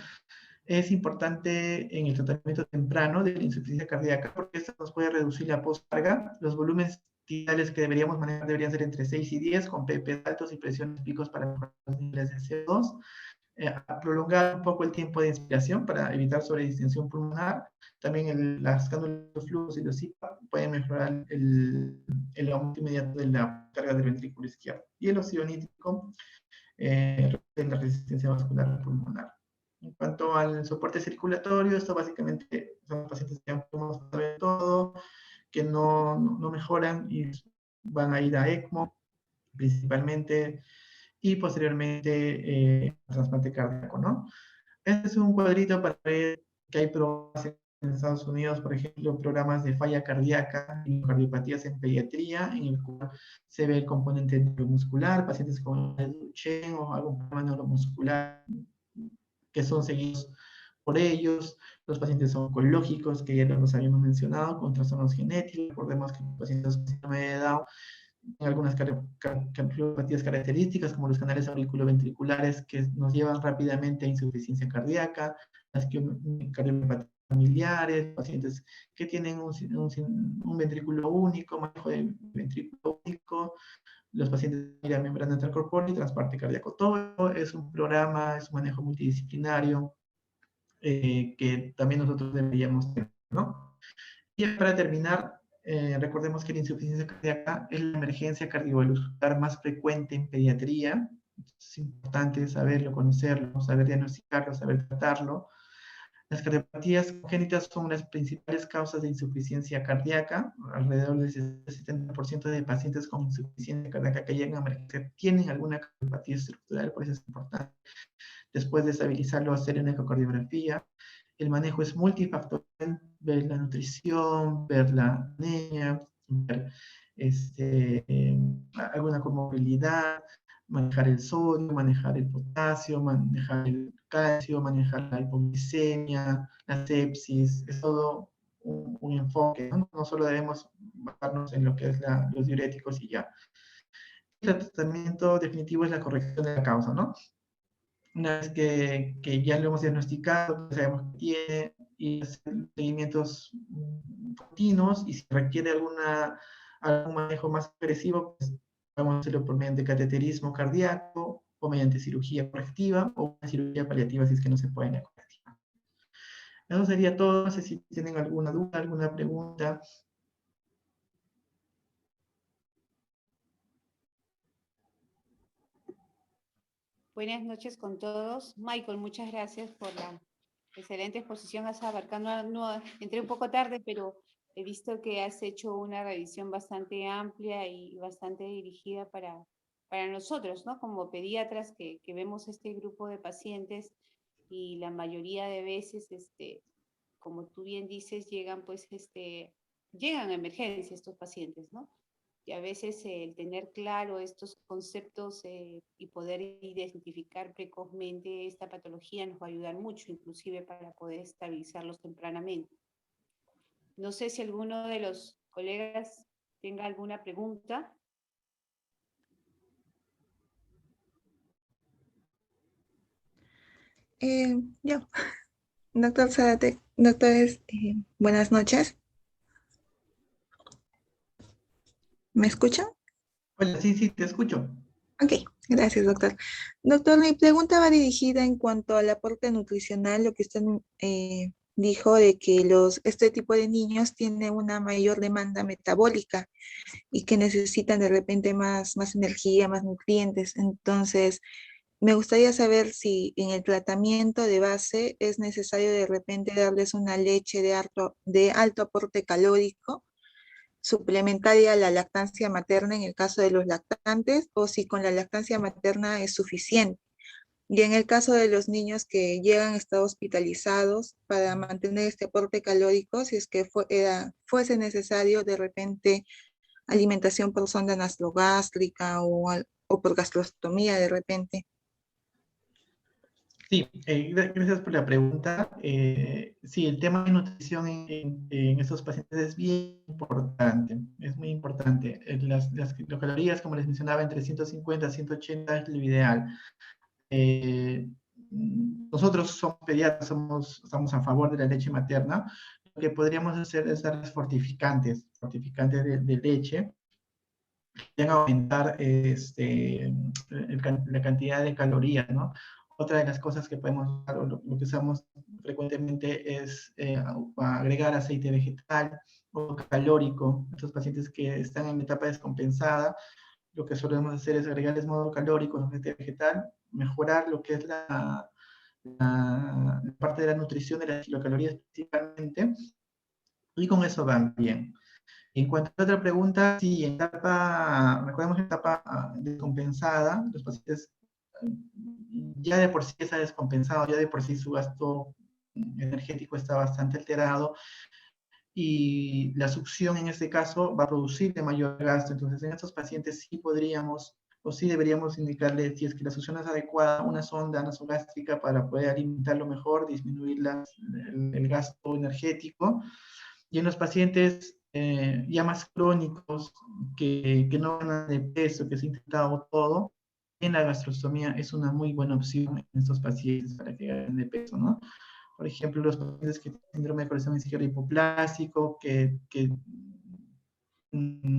S1: es importante en el tratamiento temprano de la insuficiencia cardíaca, porque esto nos puede reducir la postcarga. Los volúmenes vitales que deberíamos manejar deberían ser entre 6 y 10, con PP altos y presiones picos para mejorar los niveles de CO2. A prolongar un poco el tiempo de inspiración para evitar sobredistensión pulmonar. También las cándulas de flujos y los IPA pueden mejorar el aumento inmediato de la carga del ventrículo izquierdo. Y el óxido nítrico en la resistencia vascular pulmonar. En cuanto al soporte circulatorio, esto básicamente son pacientes que ya podemos saber todo, que no mejoran y van a ir a ECMO principalmente, y posteriormente trasplante cardíaco, ¿no? Este es un cuadrito para ver que hay programas en Estados Unidos, por ejemplo, programas de falla cardíaca y cardiopatías en pediatría, en el cual se ve el componente neuromuscular, pacientes con Duchenne o algún problema neuromuscular que son seguidos por ellos, los pacientes oncológicos, que ya los habíamos mencionado, con trastornos genéticos. Recordemos que los pacientes con síndrome de Down tienen algunas cardiopatías características, como los canales auriculoventriculares que nos llevan rápidamente a insuficiencia cardíaca, las cardiopatías familiares, pacientes que tienen un ventrículo único, manejo de ventrículo único, los pacientes de la membrana intracorpórea y transporte cardíaco. Todo es un programa, es un manejo multidisciplinario que también nosotros deberíamos tener, ¿no? Y para terminar, recordemos que la insuficiencia cardíaca es la emergencia cardiovascular más frecuente en pediatría. Es importante saberlo, conocerlo, saber diagnosticarlo, saber tratarlo. Las cardiopatías congénitas son las principales causas de insuficiencia cardíaca. Alrededor del 70% de pacientes con insuficiencia cardíaca que llegan a emergencia tienen alguna cardiopatía estructural, por eso es importante, después de estabilizarlo, hacer una ecocardiografía. El manejo es multifactorial, ver la nutrición, ver la anemia, ver alguna comorbilidad, manejar el sodio, manejar el potasio, manejar el calcio, manejar la hipoglicemia, la sepsis, es todo un enfoque, ¿no? No solo debemos basarnos en lo que es los diuréticos y ya. El tratamiento definitivo es la corrección de la causa, ¿no? Una vez que ya lo hemos diagnosticado, sabemos que tiene, y hacer seguimientos continuos, y si requiere algún manejo más agresivo, pues vamos a hacerlo por mediante cateterismo cardíaco, o mediante cirugía correctiva, o una cirugía paliativa si es que no se puede en la correctiva. Eso sería todo. No sé si tienen alguna duda, alguna pregunta.
S2: Buenas noches con todos. Michael, muchas gracias por la excelente exposición. Has abarcado, entré un poco tarde, pero he visto que has hecho una revisión bastante amplia y bastante dirigida para nosotros, ¿no? Como pediatras que vemos este grupo de pacientes, y la mayoría de veces, como tú bien dices, llegan a emergencia estos pacientes, ¿no? Y a veces el tener claro estos conceptos y poder identificar precozmente esta patología nos va a ayudar mucho, inclusive para poder estabilizarlos tempranamente. No sé si alguno de los colegas tenga alguna pregunta.
S3: Yo, doctor Zárate, doctores, buenas noches. ¿Me escuchan?
S1: Hola, sí, te escucho.
S3: Ok, gracias, doctor. Doctor, mi pregunta va dirigida en cuanto al aporte nutricional, lo que usted dijo de que este tipo de niños tienen una mayor demanda metabólica y que necesitan de repente más energía, más nutrientes. Entonces, me gustaría saber si en el tratamiento de base es necesario de repente darles una leche de alto aporte calórico, suplementaria a la lactancia materna en el caso de los lactantes, o si con la lactancia materna es suficiente. Y en el caso de los niños que llegan a estar hospitalizados, para mantener este aporte calórico, si es que fuese necesario de repente alimentación por sonda nastrogástrica o por gastrostomía de repente.
S1: Sí, gracias por la pregunta. Sí, el tema de nutrición en estos pacientes es bien importante, es muy importante. Las calorías, como les mencionaba, entre 150 a 180 es lo ideal. nosotros somos pediatras, estamos a favor de la leche materna. Lo que podríamos hacer es dar fortificantes de leche, que van a aumentar la cantidad de calorías, ¿no? Otra de las cosas que podemos usar, o lo que usamos frecuentemente es agregar aceite vegetal o calórico. Estos pacientes que están en etapa descompensada, lo que solemos hacer es agregarles modo calórico, aceite vegetal, mejorar lo que es la parte de la nutrición de las kilocalorías principalmente, y con eso van bien. En cuanto a otra pregunta, sí, recordemos en etapa descompensada, los pacientes ya de por sí está descompensado, ya de por sí su gasto energético está bastante alterado, y la succión en este caso va a producir de mayor gasto. Entonces, en estos pacientes sí podríamos o sí deberíamos indicarle, si es que la succión es adecuada, una sonda nasogástrica para poder alimentarlo mejor, disminuir el gasto energético. Y en los pacientes ya más crónicos, que no ganan de peso, que se ha intentado todo, en la gastrostomía es una muy buena opción en estos pacientes para que ganen de peso, ¿no? Por ejemplo, los pacientes que tienen síndrome de corazón izquierdo hipoplásico, que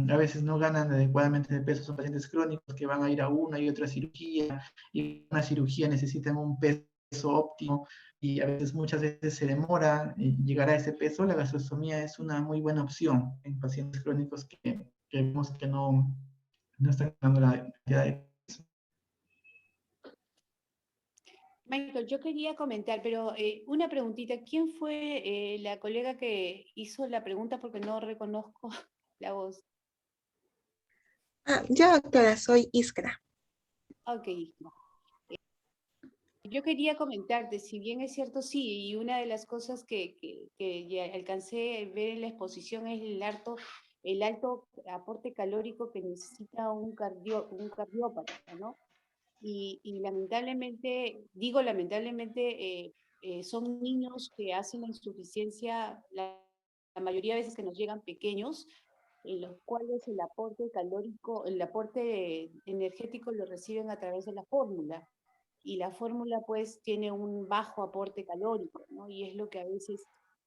S1: a veces no ganan adecuadamente de peso, son pacientes crónicos que van a ir a una y otra cirugía, y una cirugía necesitan un peso óptimo, y a veces, muchas veces se demora llegar a ese peso. La gastrostomía es una muy buena opción en pacientes crónicos que vemos que no están ganando la cantidad de peso.
S2: Michael, yo quería comentar, pero una preguntita. ¿Quién fue la colega que hizo la pregunta? Porque no reconozco la voz.
S3: Ya, doctora, soy Iskra.
S2: Ok. Yo quería comentarte, si bien es cierto, sí, y una de las cosas que ya alcancé a ver en la exposición es el alto aporte calórico que necesita un cardiópata, ¿no? Y lamentablemente, digo lamentablemente, son niños que hacen la insuficiencia, la mayoría de veces que nos llegan pequeños, en los cuales el aporte calórico, el aporte energético lo reciben a través de la fórmula. Y la fórmula pues tiene un bajo aporte calórico, ¿no? Y es lo que a veces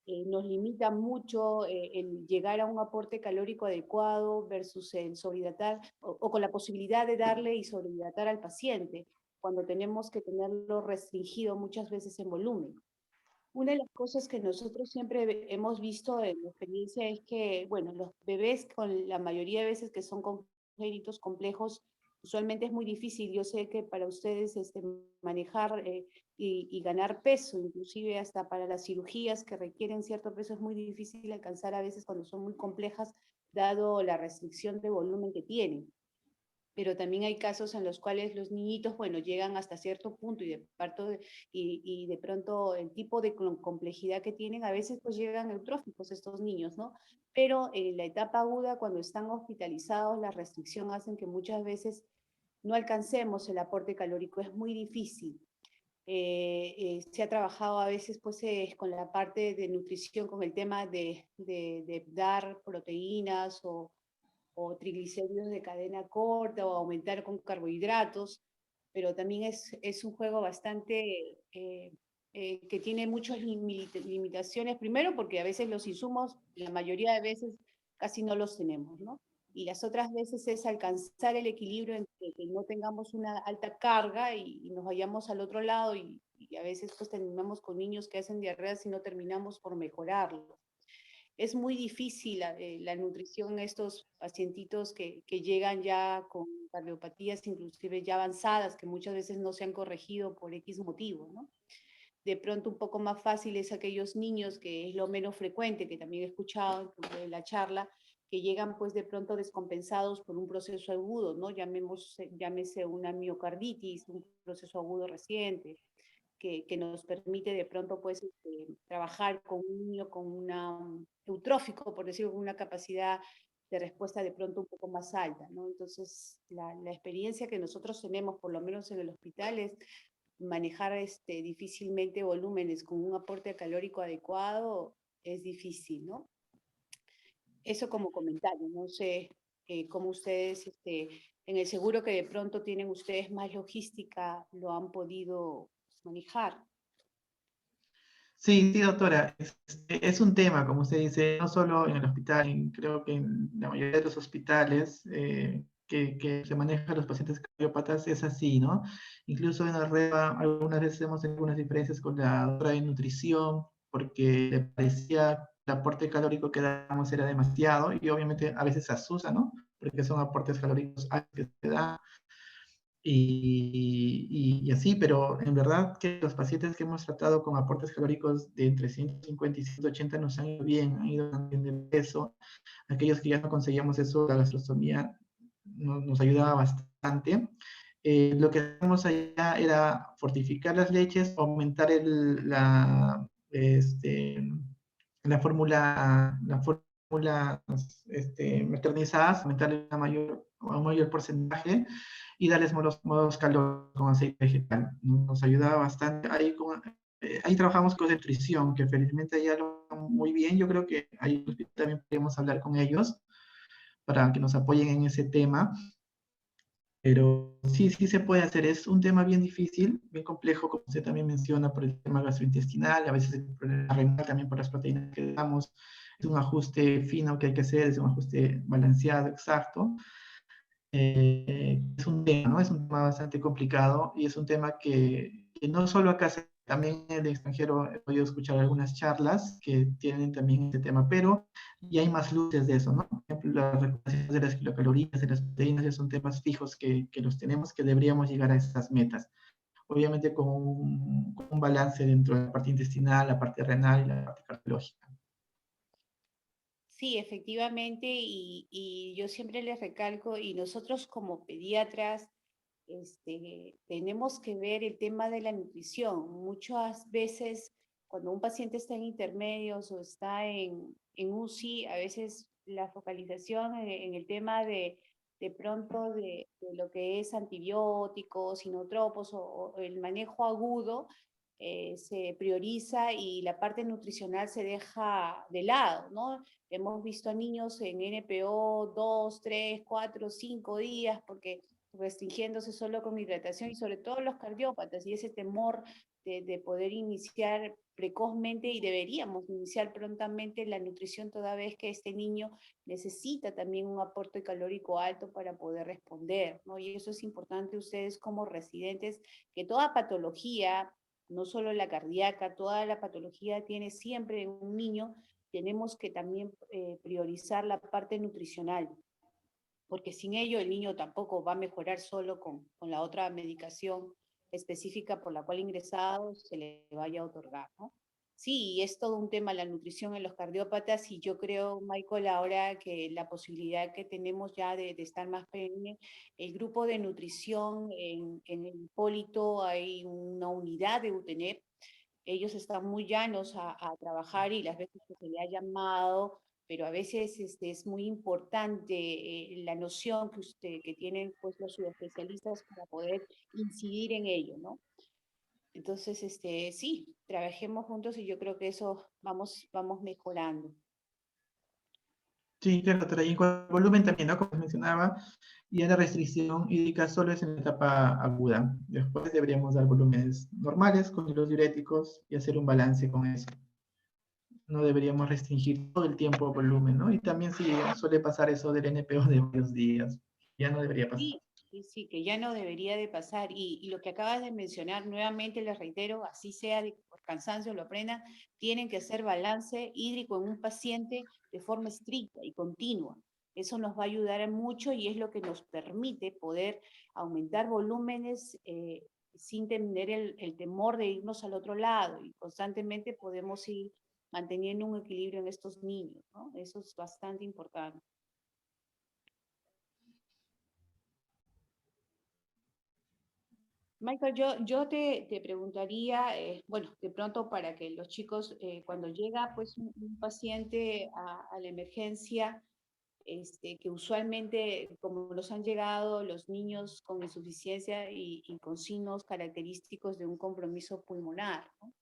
S2: nos limita mucho el llegar a un aporte calórico adecuado versus el sobrehidratar, o con la posibilidad de darle y sobrehidratar al paciente, cuando tenemos que tenerlo restringido muchas veces en volumen. Una de las cosas que nosotros siempre hemos visto en la experiencia es que, bueno, los bebés con la mayoría de veces que son congénitos complejos, usualmente es muy difícil. Yo sé que para ustedes manejar y ganar peso, inclusive hasta para las cirugías que requieren cierto peso, es muy difícil alcanzar a veces cuando son muy complejas, dado la restricción de volumen que tienen. Pero también hay casos en los cuales los niñitos, bueno, llegan hasta cierto punto y de pronto el tipo de complejidad que tienen, a veces pues llegan eutróficos estos niños, ¿no? Pero en la etapa aguda, cuando están hospitalizados, la restricción hacen que muchas veces no alcancemos el aporte calórico, es muy difícil. Se ha trabajado a veces pues con la parte de nutrición, con el tema de dar proteínas o triglicéridos de cadena corta o aumentar con carbohidratos, pero también es un juego bastante que tiene muchas limitaciones, primero porque a veces los insumos, la mayoría de veces casi no los tenemos, ¿no? Y las otras veces es alcanzar el equilibrio entre que no tengamos una alta carga y nos vayamos al otro lado y a veces pues terminamos con niños que hacen diarreas y no terminamos por mejorarlo. Es muy difícil la nutrición en estos pacientitos que llegan ya con cardiopatías inclusive ya avanzadas, que muchas veces no se han corregido por X motivo, ¿no? De pronto un poco más fácil es aquellos niños, que es lo menos frecuente, que también he escuchado en la charla, que llegan pues de pronto descompensados por un proceso agudo, ¿no? Llámese una miocarditis, un proceso agudo reciente, que nos permite de pronto pues trabajar con un niño con un eutrófico, por decirlo, con una capacidad de respuesta de pronto un poco más alta, ¿no? Entonces, la experiencia que nosotros tenemos, por lo menos en el hospital, es manejar difícilmente volúmenes con un aporte calórico adecuado, es difícil, ¿no? Eso como comentario, no sé cómo ustedes, en el seguro que de pronto tienen ustedes más logística, lo han podido manejar.
S1: Sí, sí, doctora, es un tema, como usted dice, no solo en el hospital, creo que en la mayoría de los hospitales que se manejan los pacientes cardiópatas es así, ¿no? Incluso en la REVA algunas veces hemos tenido algunas diferencias con la doctora de nutrición, porque le parecía que el aporte calórico que dábamos era demasiado, y obviamente a veces se asusta, ¿no? Porque son aportes calóricos altos que se dan, y así, pero en verdad que los pacientes que hemos tratado con aportes calóricos de entre 150 y 180 nos han ido bien, han ido bien de peso. Aquellos que ya no conseguíamos eso, la gastrostomía nos ayudaba bastante. Lo que hacemos allá era fortificar las leches, aumentar la fórmula maternizadas, aumentarle un mayor porcentaje y darles modos calóricos con aceite vegetal. Nos ayudaba bastante. Ahí trabajamos con nutrición, que felizmente ya lo muy bien. Yo creo que ahí también podríamos hablar con ellos para que nos apoyen en ese tema. Pero sí, sí se puede hacer. Es un tema bien difícil, bien complejo, como usted también menciona, por el tema gastrointestinal, a veces el problema renal también por las proteínas que damos. Es un ajuste fino que hay que hacer, es un ajuste balanceado, exacto. Es un tema, ¿no? Es un tema bastante complicado y es un tema que no solo acá, también en el extranjero he podido escuchar algunas charlas que tienen también este tema, pero ya hay más luces de eso, ¿no? Por ejemplo, las recuperaciones de las kilocalorías, de las proteínas, ya son temas fijos que los tenemos, que deberíamos llegar a esas metas. Obviamente con un balance dentro de la parte intestinal, la parte renal y la parte cardiológica.
S2: Sí, efectivamente, y yo siempre les recalco, y nosotros como pediatras, tenemos que ver el tema de la nutrición. Muchas veces, cuando un paciente está en intermedios o está en UCI, a veces la focalización en el tema de pronto de lo que es antibióticos, inotropos o el manejo agudo, se prioriza y la parte nutricional se deja de lado, ¿no? Hemos visto a niños en NPO 2, 3, 4, 5 días porque restringiéndose solo con hidratación y sobre todo los cardiópatas y ese temor de poder iniciar precozmente y deberíamos iniciar prontamente la nutrición toda vez que este niño necesita también un aporte calórico alto para poder responder, ¿no? Y eso es importante ustedes como residentes, que toda patología, no solo la cardíaca, toda la patología tiene siempre en un niño, tenemos que también priorizar la parte nutricional, porque sin ello el niño tampoco va a mejorar solo con la otra medicación específica por la cual ingresado se le vaya a otorgar, ¿no? Sí, y es todo un tema la nutrición en los cardiópatas y yo creo, Michael, ahora que la posibilidad que tenemos ya de estar más pendiente, el grupo de nutrición en el Hipólito hay una unidad de UTENEP, ellos están muy llanos a trabajar y las veces que se le ha llamado, pero a veces es muy importante la noción que tienen pues, los subespecialistas para poder incidir en ello, ¿no? Entonces, sí, trabajemos juntos y yo creo que eso vamos mejorando.
S1: Sí, claro, doctora. Y en cuanto al volumen también, ¿no? Como mencionaba, ya la restricción hídrica solo es en la etapa aguda. Después deberíamos dar volúmenes normales con los diuréticos y hacer un balance con eso. No deberíamos restringir todo el tiempo volumen, ¿no? Y también si suele pasar eso del NPO de varios días, ya no debería pasar.
S2: Sí, sí, sí, que ya no debería de pasar. Y lo que acabas de mencionar, nuevamente les reitero, así sea de por cansancio lo aprendan, tienen que hacer balance hídrico en un paciente de forma estricta y continua. Eso nos va a ayudar mucho y es lo que nos permite poder aumentar volúmenes sin tener el temor de irnos al otro lado y constantemente podemos ir manteniendo un equilibrio en estos niños, ¿no? Eso es bastante importante. Michael, yo te preguntaría, bueno, de pronto para que los chicos, cuando llega pues un paciente a la emergencia, que usualmente, como nos han llegado los niños con insuficiencia y con signos característicos de un compromiso pulmonar, ¿no?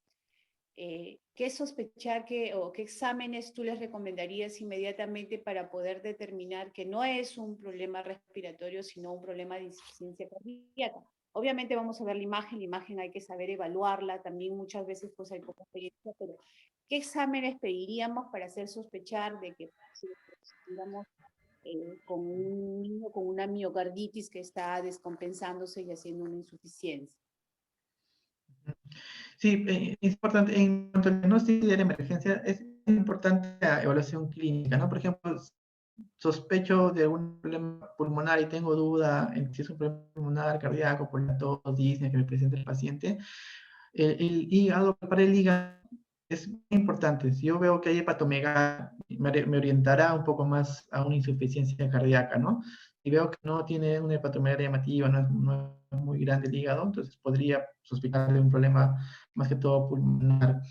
S2: ¿Qué sospechar o qué exámenes tú les recomendarías inmediatamente para poder determinar que no es un problema respiratorio, sino un problema de insuficiencia cardíaca? Obviamente vamos a ver la imagen hay que saber evaluarla, también muchas veces pues hay poca experiencia, pero ¿qué exámenes pediríamos para hacer sospechar de que digamos, con un niño con una miocarditis que está descompensándose y haciendo una insuficiencia?
S1: Sí, es importante, en cuanto al diagnóstico de la emergencia, es importante la evaluación clínica, ¿no? Por ejemplo, sospecho de algún problema pulmonar y tengo duda en si es un problema pulmonar, cardíaco, por la tos, disnea que me presenta el paciente. El hígado, para el hígado es muy importante. Si yo veo que hay hepatomegalia, me orientará un poco más a una insuficiencia cardíaca, ¿no? Si veo que no tiene una hepatomegalia llamativa, no es muy grande el hígado, entonces podría sospechar de un problema más que todo pulmonar.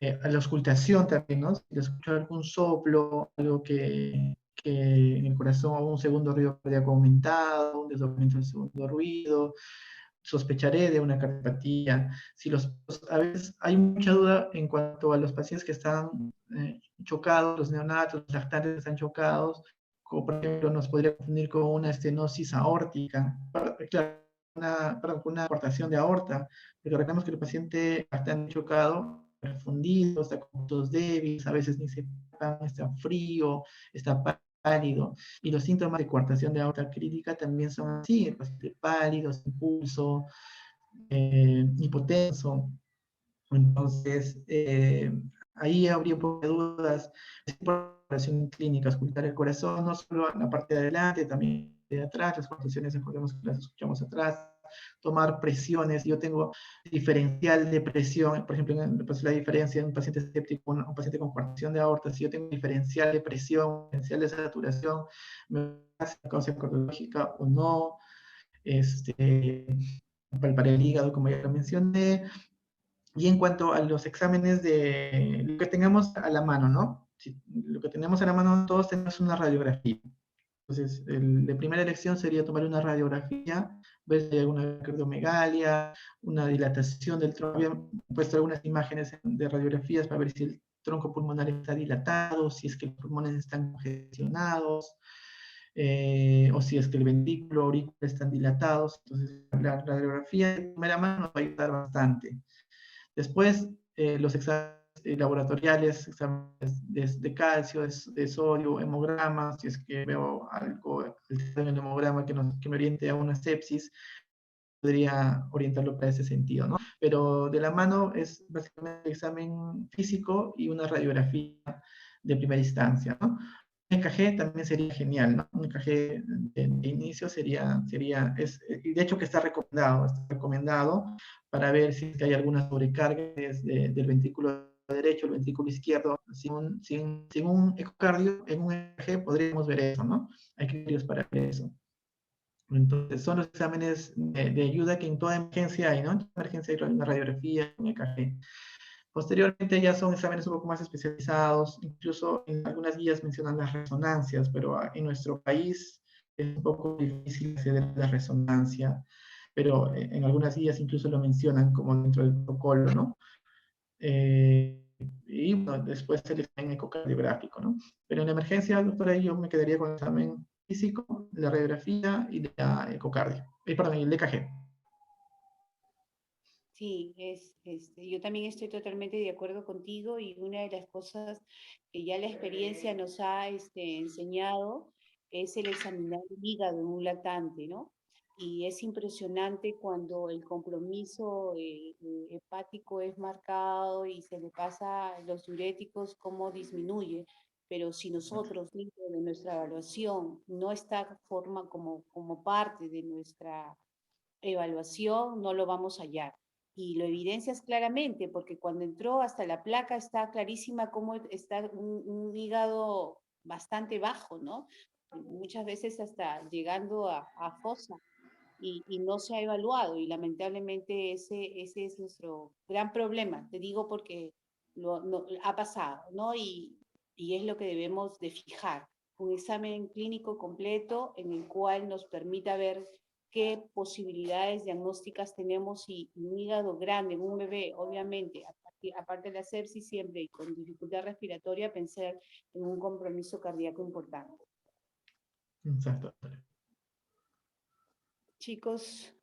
S1: A la auscultación también, ¿no? Si escucho algún soplo, algo que en el corazón, o un segundo ruido cardíaco aumentado, un desdoblamiento del segundo ruido, sospecharé de una cardiopatía. Si a veces hay mucha duda en cuanto a los pacientes que están chocados, los neonatos, los lactantes que están chocados, como por ejemplo nos podría confundir con una estenosis aórtica, claro, una aportación de aorta, pero recordemos que el paciente lactante chocado confundido, está con puntos débiles, a veces ni se está frío, está pálido. Y los síntomas de coartación de aorta crítica también son así, el paciente pálido, sin pulso, hipotenso. Entonces, ahí habría un poco de dudas. Es operación clínica, escuchar el corazón, no solo en la parte de adelante, también de atrás, las contracciones, recordemos que las escuchamos atrás, tomar presiones. Yo tengo diferencial de presión, por ejemplo, pues la diferencia en un paciente escéptico, un paciente con coartación de aorta, si yo tengo diferencial de presión, diferencial de saturación, me hace la causa cardiológica o no, palpar el hígado, como ya lo mencioné. Y en cuanto a los exámenes de lo que tengamos a la mano, ¿no? Si, lo que tenemos a la mano, todos tenemos una radiografía. Entonces, de primera elección sería tomar una radiografía, ver si hay alguna cardiomegalia, una dilatación del tronco. Había puesto algunas imágenes de radiografías para ver si el tronco pulmonar está dilatado, si es que los pulmones están congestionados, o si es que el ventrículo aurículo están dilatados. Entonces, la radiografía de primera mano nos va a ayudar bastante. Después, los exámenes laboratoriales, exámenes de calcio, de sodio, hemogramas, si es que veo algo en el hemograma que me oriente a una sepsis, podría orientarlo para ese sentido, ¿no? Pero de la mano es básicamente el examen físico y una radiografía de primera instancia, ¿no? Un EKG también sería genial, ¿no? Un EKG de inicio y de hecho que está recomendado para ver si hay alguna sobrecarga del ventrículo derecho, el ventrículo izquierdo. Sin un ecocardio, en un EKG podríamos ver eso, ¿no? Hay criterios para ver eso. Entonces, son los exámenes de ayuda que en toda emergencia hay, ¿no? En toda emergencia hay una radiografía, un EKG. Posteriormente ya son exámenes un poco más especializados, incluso en algunas guías mencionan las resonancias, pero en nuestro país es un poco difícil hacer la resonancia, pero en algunas guías incluso lo mencionan como dentro del protocolo, ¿no? Y bueno, después el examen ecocardiográfico, ¿no? Pero en la emergencia, doctora, yo me quedaría con el examen físico, la radiografía y la ecocardio, perdón, y el EKG.
S2: Sí, yo también estoy totalmente de acuerdo contigo y una de las cosas que ya la experiencia nos ha enseñado es el examinar el hígado en un lactante, ¿no? Y es impresionante cuando el compromiso hepático es marcado y se le pasa los diuréticos, cómo disminuye. Pero si nosotros, dentro de nuestra evaluación, no está forma como parte de nuestra evaluación, no lo vamos a hallar. Y lo evidencias claramente, porque cuando entró hasta la placa está clarísima cómo está un hígado bastante bajo, ¿no? Muchas veces hasta llegando a fosa y no se ha evaluado y lamentablemente ese es nuestro gran problema, te digo porque ha pasado, ¿no? Y es lo que debemos de fijar, un examen clínico completo en el cual nos permita ver qué posibilidades diagnósticas tenemos y un hígado grande, un bebé, obviamente, aparte de la sepsis siempre y con dificultad respiratoria, pensar en un compromiso cardíaco importante.
S1: Exacto.
S2: Chicos,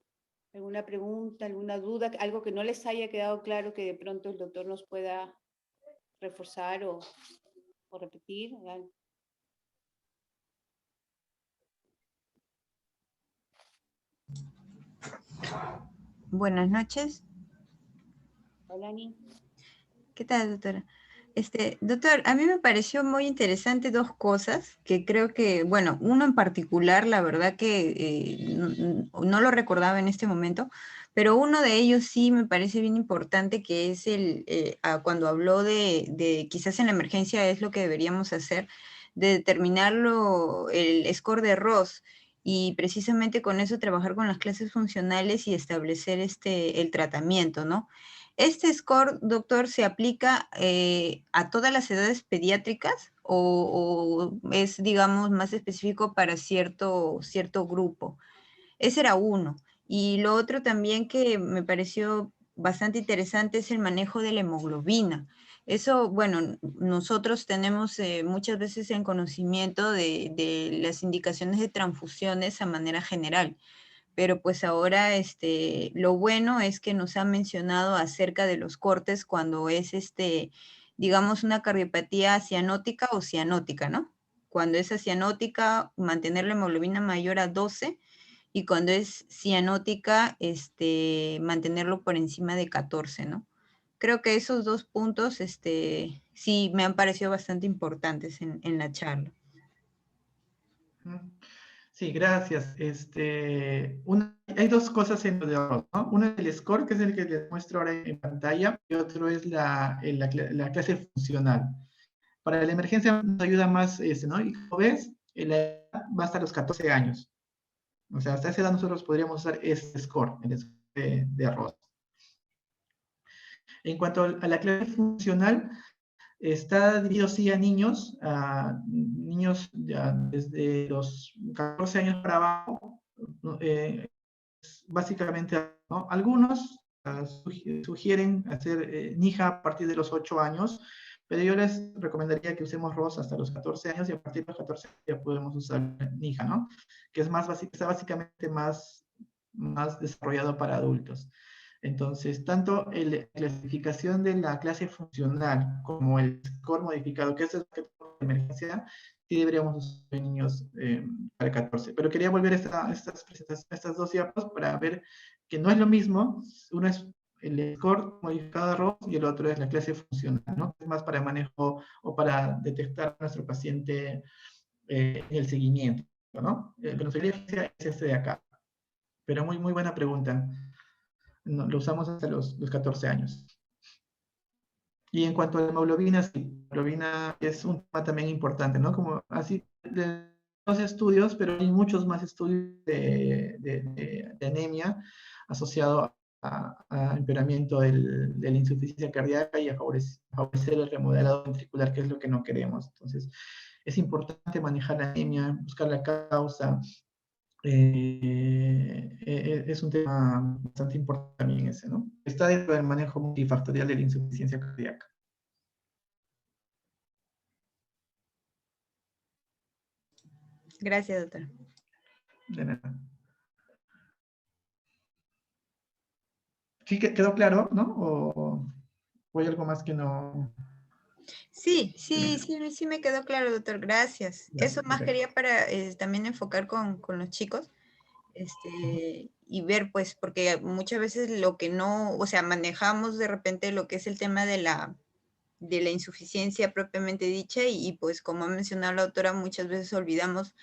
S2: ¿Alguna pregunta, alguna duda, algo que no les haya quedado claro que de pronto el doctor nos pueda reforzar o repetir?
S4: Buenas noches.
S2: Hola, Ani.
S4: ¿Qué tal, doctora? Doctor, a mí me pareció muy interesante dos cosas que creo que, bueno, uno en particular, la verdad que no lo recordaba en este momento, pero uno de ellos sí me parece bien importante, que es cuando habló de quizás en la emergencia es lo que deberíamos hacer, de determinarlo, el score de Ross, y precisamente con eso trabajar con las clases funcionales y establecer el tratamiento, ¿no? ¿Este score, doctor, se aplica a todas las edades pediátricas o es, digamos, más específico para cierto grupo? Ese era uno. Y lo otro también que me pareció bastante interesante es el manejo de la hemoglobina. Eso, bueno, nosotros tenemos muchas veces en conocimiento de las indicaciones de transfusiones a manera general, pero pues ahora lo bueno es que nos ha mencionado acerca de los cortes cuando es digamos una cardiopatía cianótica o cianótica, ¿no? Cuando es cianótica, mantener la hemoglobina mayor a 12, y cuando es cianótica, mantenerlo por encima de 14, ¿no? Creo que esos dos puntos, sí me han parecido bastante importantes en la charla.
S1: Sí, gracias. Hay dos cosas en lo de Ross, ¿no? Uno es el score, que es el que les muestro ahora en pantalla, y otro es la clase funcional. Para la emergencia nos ayuda más ¿no? Y como ves, la edad va hasta los 14 años. O sea, hasta esa edad nosotros podríamos usar este score, el score de Ross. En cuanto a la clase funcional, está dirigido sí a niños ya desde los 14 años para abajo, básicamente, ¿no? Algunos sugieren hacer NIJA a partir de los 8 años, pero yo les recomendaría que usemos ROS hasta los 14 años y a partir de los 14 ya podemos usar NIJA, ¿no? Que es está básicamente más desarrollado para adultos. Entonces, tanto la clasificación de la clase funcional como el score modificado, que es el que de emergencia, sí deberíamos usar en niños para 14. Pero quería volver a estas dos diapos para ver que no es lo mismo. Uno es el score modificado de Ross y el otro es la clase funcional, ¿no? Es más para manejo o para detectar a nuestro paciente en el seguimiento, ¿no? Pero su emergencia es este de acá. Pero muy buena pregunta. No, lo usamos hasta los 14 años. Y en cuanto a la hemoglobina, sí, la hemoglobina es un tema también importante, ¿no? Como así, de los estudios, pero hay muchos más estudios de anemia asociado a empeoramiento de la insuficiencia cardíaca y a favorecer el remodelado ventricular, que es lo que no queremos. Entonces, es importante manejar la anemia, buscar la causa. Es un tema bastante importante también ese, ¿no? Está dentro del manejo multifactorial de la insuficiencia cardíaca.
S4: Gracias, doctora.
S1: De nada. ¿Sí quedó claro, no? ¿O hay algo más que no?
S4: Sí me quedó claro, doctor, gracias.
S1: Ya,
S4: Eso más
S1: perfecto.
S4: quería para también enfocar con los chicos, y ver, pues, porque muchas veces lo que no, o sea, manejamos de repente lo que es el tema de la insuficiencia propiamente dicha, y pues como ha mencionado la doctora, muchas veces olvidamos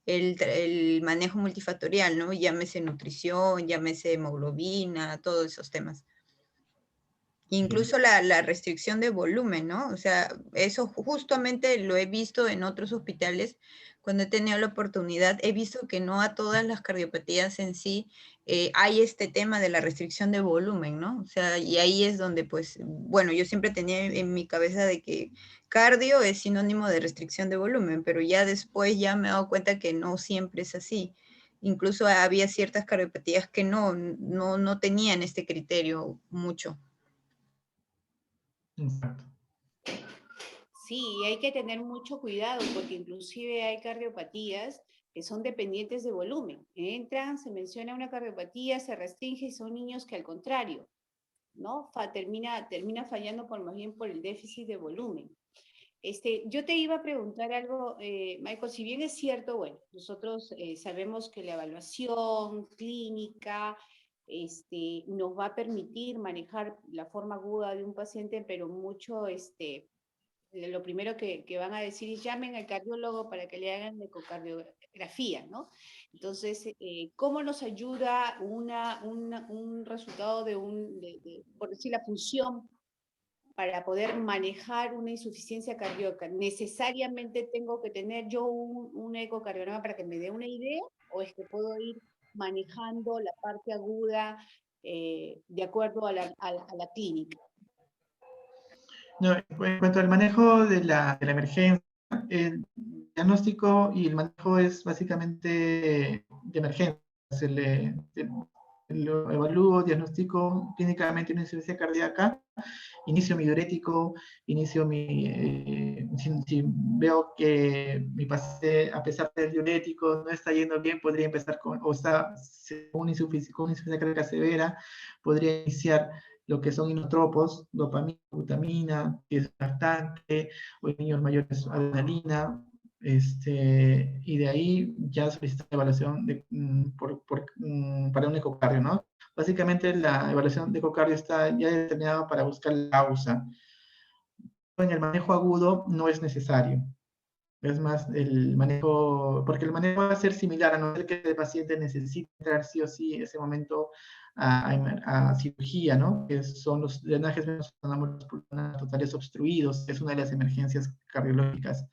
S4: el manejo multifactorial, ¿no? Llámese nutrición, llámese hemoglobina, todos esos temas. Incluso la restricción de volumen, ¿no? O sea, eso justamente lo he visto en otros hospitales cuando he tenido la oportunidad. He visto que no a todas las cardiopatías en sí hay este tema de la restricción de volumen, ¿no? O sea, y ahí es donde, pues, bueno, yo siempre tenía en mi cabeza de que cardio es sinónimo de restricción de volumen, pero ya después ya me he dado cuenta que no siempre es así. Incluso había ciertas cardiopatías que no tenían este criterio mucho.
S1: Exacto.
S2: Sí, hay que tener mucho cuidado porque inclusive hay cardiopatías que son dependientes de volumen. Entran, se menciona una cardiopatía, se restringe y son niños que al contrario, ¿no? Termina fallando más bien por el déficit de volumen. Yo te iba a preguntar algo, Michael, si bien es cierto, bueno, nosotros sabemos que la evaluación clínica nos va a permitir manejar la forma aguda de un paciente, pero mucho, lo primero que van a decir es llamen al cardiólogo para que le hagan ecocardiografía, ¿no? Entonces, ¿cómo nos ayuda un resultado por decir, la función para poder manejar una insuficiencia cardíaca? ¿Necesariamente tengo que tener yo un ecocardiograma para que me dé una idea? ¿O es que puedo ir manejando la parte aguda de acuerdo a la clínica?
S1: No, en cuanto al manejo de la emergencia, el diagnóstico y el manejo es básicamente de emergencia. Lo evalúo, diagnostico clínicamente una insuficiencia cardíaca, inicio mi diurético, si veo que mi paciente, a pesar del diurético, no está yendo bien, podría empezar o está con una insuficiencia cardíaca severa, podría iniciar lo que son inotropos, dopamina, glutamina, que es lactante, o en niños mayores adrenalina, y de ahí ya solicitar la evaluación para un ecocardio, ¿no? Básicamente la evaluación de ecocardio está ya determinada para buscar la causa. En el manejo agudo no es necesario. Es más, porque el manejo va a ser similar, a no ser que el paciente necesite entrar sí o sí en ese momento a cirugía, ¿no? Que son los drenajes venosos totales obstruidos, es una de las emergencias cardiológicas.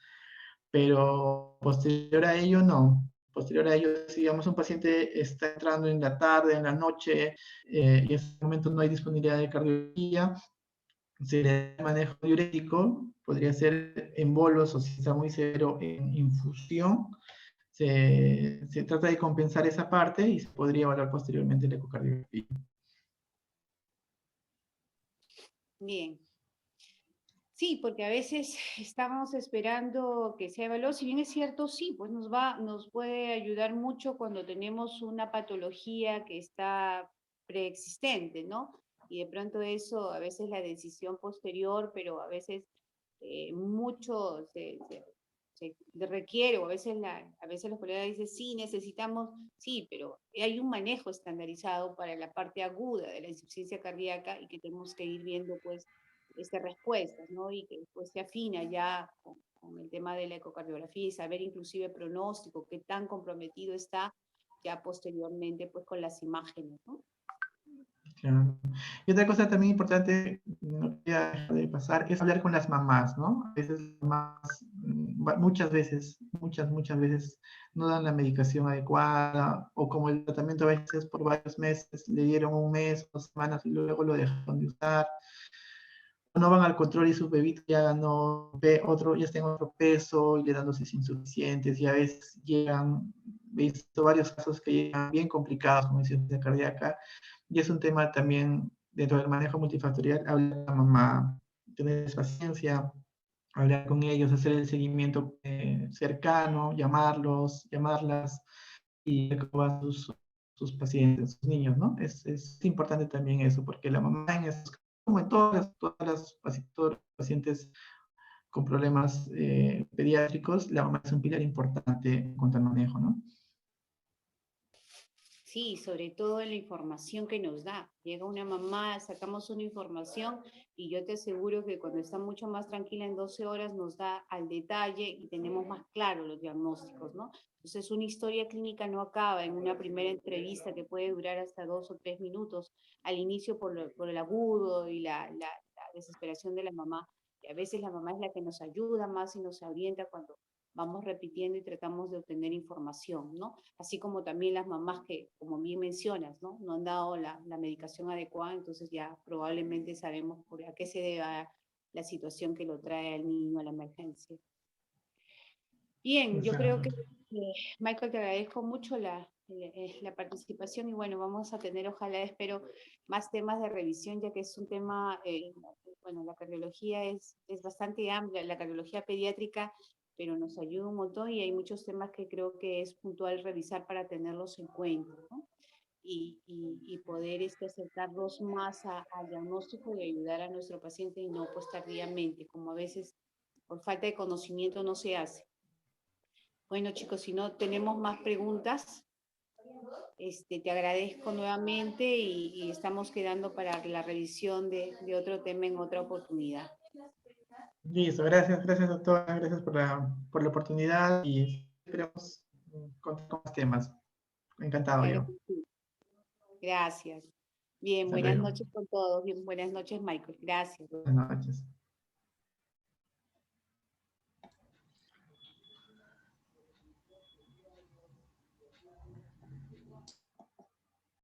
S1: Pero posterior a ello, no. Posterior a ello, si digamos un paciente está entrando en la tarde, en la noche, y en ese momento no hay disponibilidad de cardiología, se le da manejo diurético, podría ser en bolos o si está muy severo en infusión. Se trata de compensar esa parte y se podría evaluar posteriormente la ecocardiografía.
S2: Bien. Sí, porque a veces estamos esperando que sea evaluado. Si bien es cierto, sí, pues nos puede ayudar mucho cuando tenemos una patología que está preexistente, ¿no? Y de pronto eso, a veces la decisión posterior, pero a veces mucho se requiere, o a veces los colegas dicen, sí, necesitamos, sí, pero hay un manejo estandarizado para la parte aguda de la insuficiencia cardíaca y que tenemos que ir viendo, pues, respuestas, ¿no? Y que después se afina ya con el tema de la ecocardiografía y saber inclusive pronóstico, qué tan comprometido está ya posteriormente, pues, con las imágenes, ¿no?
S1: Claro. Y otra cosa también importante, no quería dejar de pasar, es hablar con las mamás, ¿no? A veces las mamás, muchas veces no dan la medicación adecuada, o como el tratamiento a veces por varios meses, le dieron un mes, 2 semanas y luego lo dejaron de usar, no van al control y su bebito ya no ve ya está en otro peso y le dan dosis insuficientes y a veces llegan, he visto varios casos que llegan bien complicados con insuficiencia cardíaca y es un tema también dentro del manejo multifactorial, hablar con la mamá, tener paciencia, hablar con ellos, hacer el seguimiento cercano, llamarlas y ver cómo van sus pacientes, sus niños, ¿no? Es importante también eso, porque la mamá en esos casos, como en todos los pacientes con problemas pediátricos, la mamá es un pilar importante en cuanto al manejo, ¿no?
S2: Sí, sobre todo en la información que nos da. Llega una mamá, sacamos una información y yo te aseguro que cuando está mucho más tranquila en 12 horas nos da al detalle y tenemos más claro los diagnósticos, ¿no? Entonces una historia clínica no acaba en una primera entrevista que puede durar hasta 2 o 3 minutos al inicio por el agudo y la desesperación de la mamá. Y a veces la mamá es la que nos ayuda más y nos orienta cuando vamos repitiendo y tratamos de obtener información, ¿no? Así como también las mamás que, como bien mencionas, ¿no? No han dado la medicación adecuada, entonces ya probablemente sabemos a qué se debe la situación que lo trae al niño a la emergencia. Bien, yo creo que, Michael, te agradezco mucho la participación y bueno, vamos a tener, ojalá, espero, más temas de revisión, ya que es un tema, bueno, la cardiología es bastante amplia, la cardiología pediátrica pero nos ayuda un montón y hay muchos temas que creo que es puntual revisar para tenerlos en cuenta, ¿no? Y poder acercarnos más al diagnóstico y ayudar a nuestro paciente y no pues tardíamente, como a veces por falta de conocimiento no se hace. Bueno, chicos, si no tenemos más preguntas, te agradezco nuevamente y estamos quedando para la revisión de otro tema en otra oportunidad.
S1: Listo, gracias, gracias doctora, gracias por la oportunidad y esperamos contar con más temas. Encantado
S2: Claro
S1: yo.
S2: que sí. Gracias. Bien,
S1: Hasta
S2: buenas
S1: luego.
S2: noches con todos. Bien, buenas noches, Michael. Gracias.
S1: Buenas noches.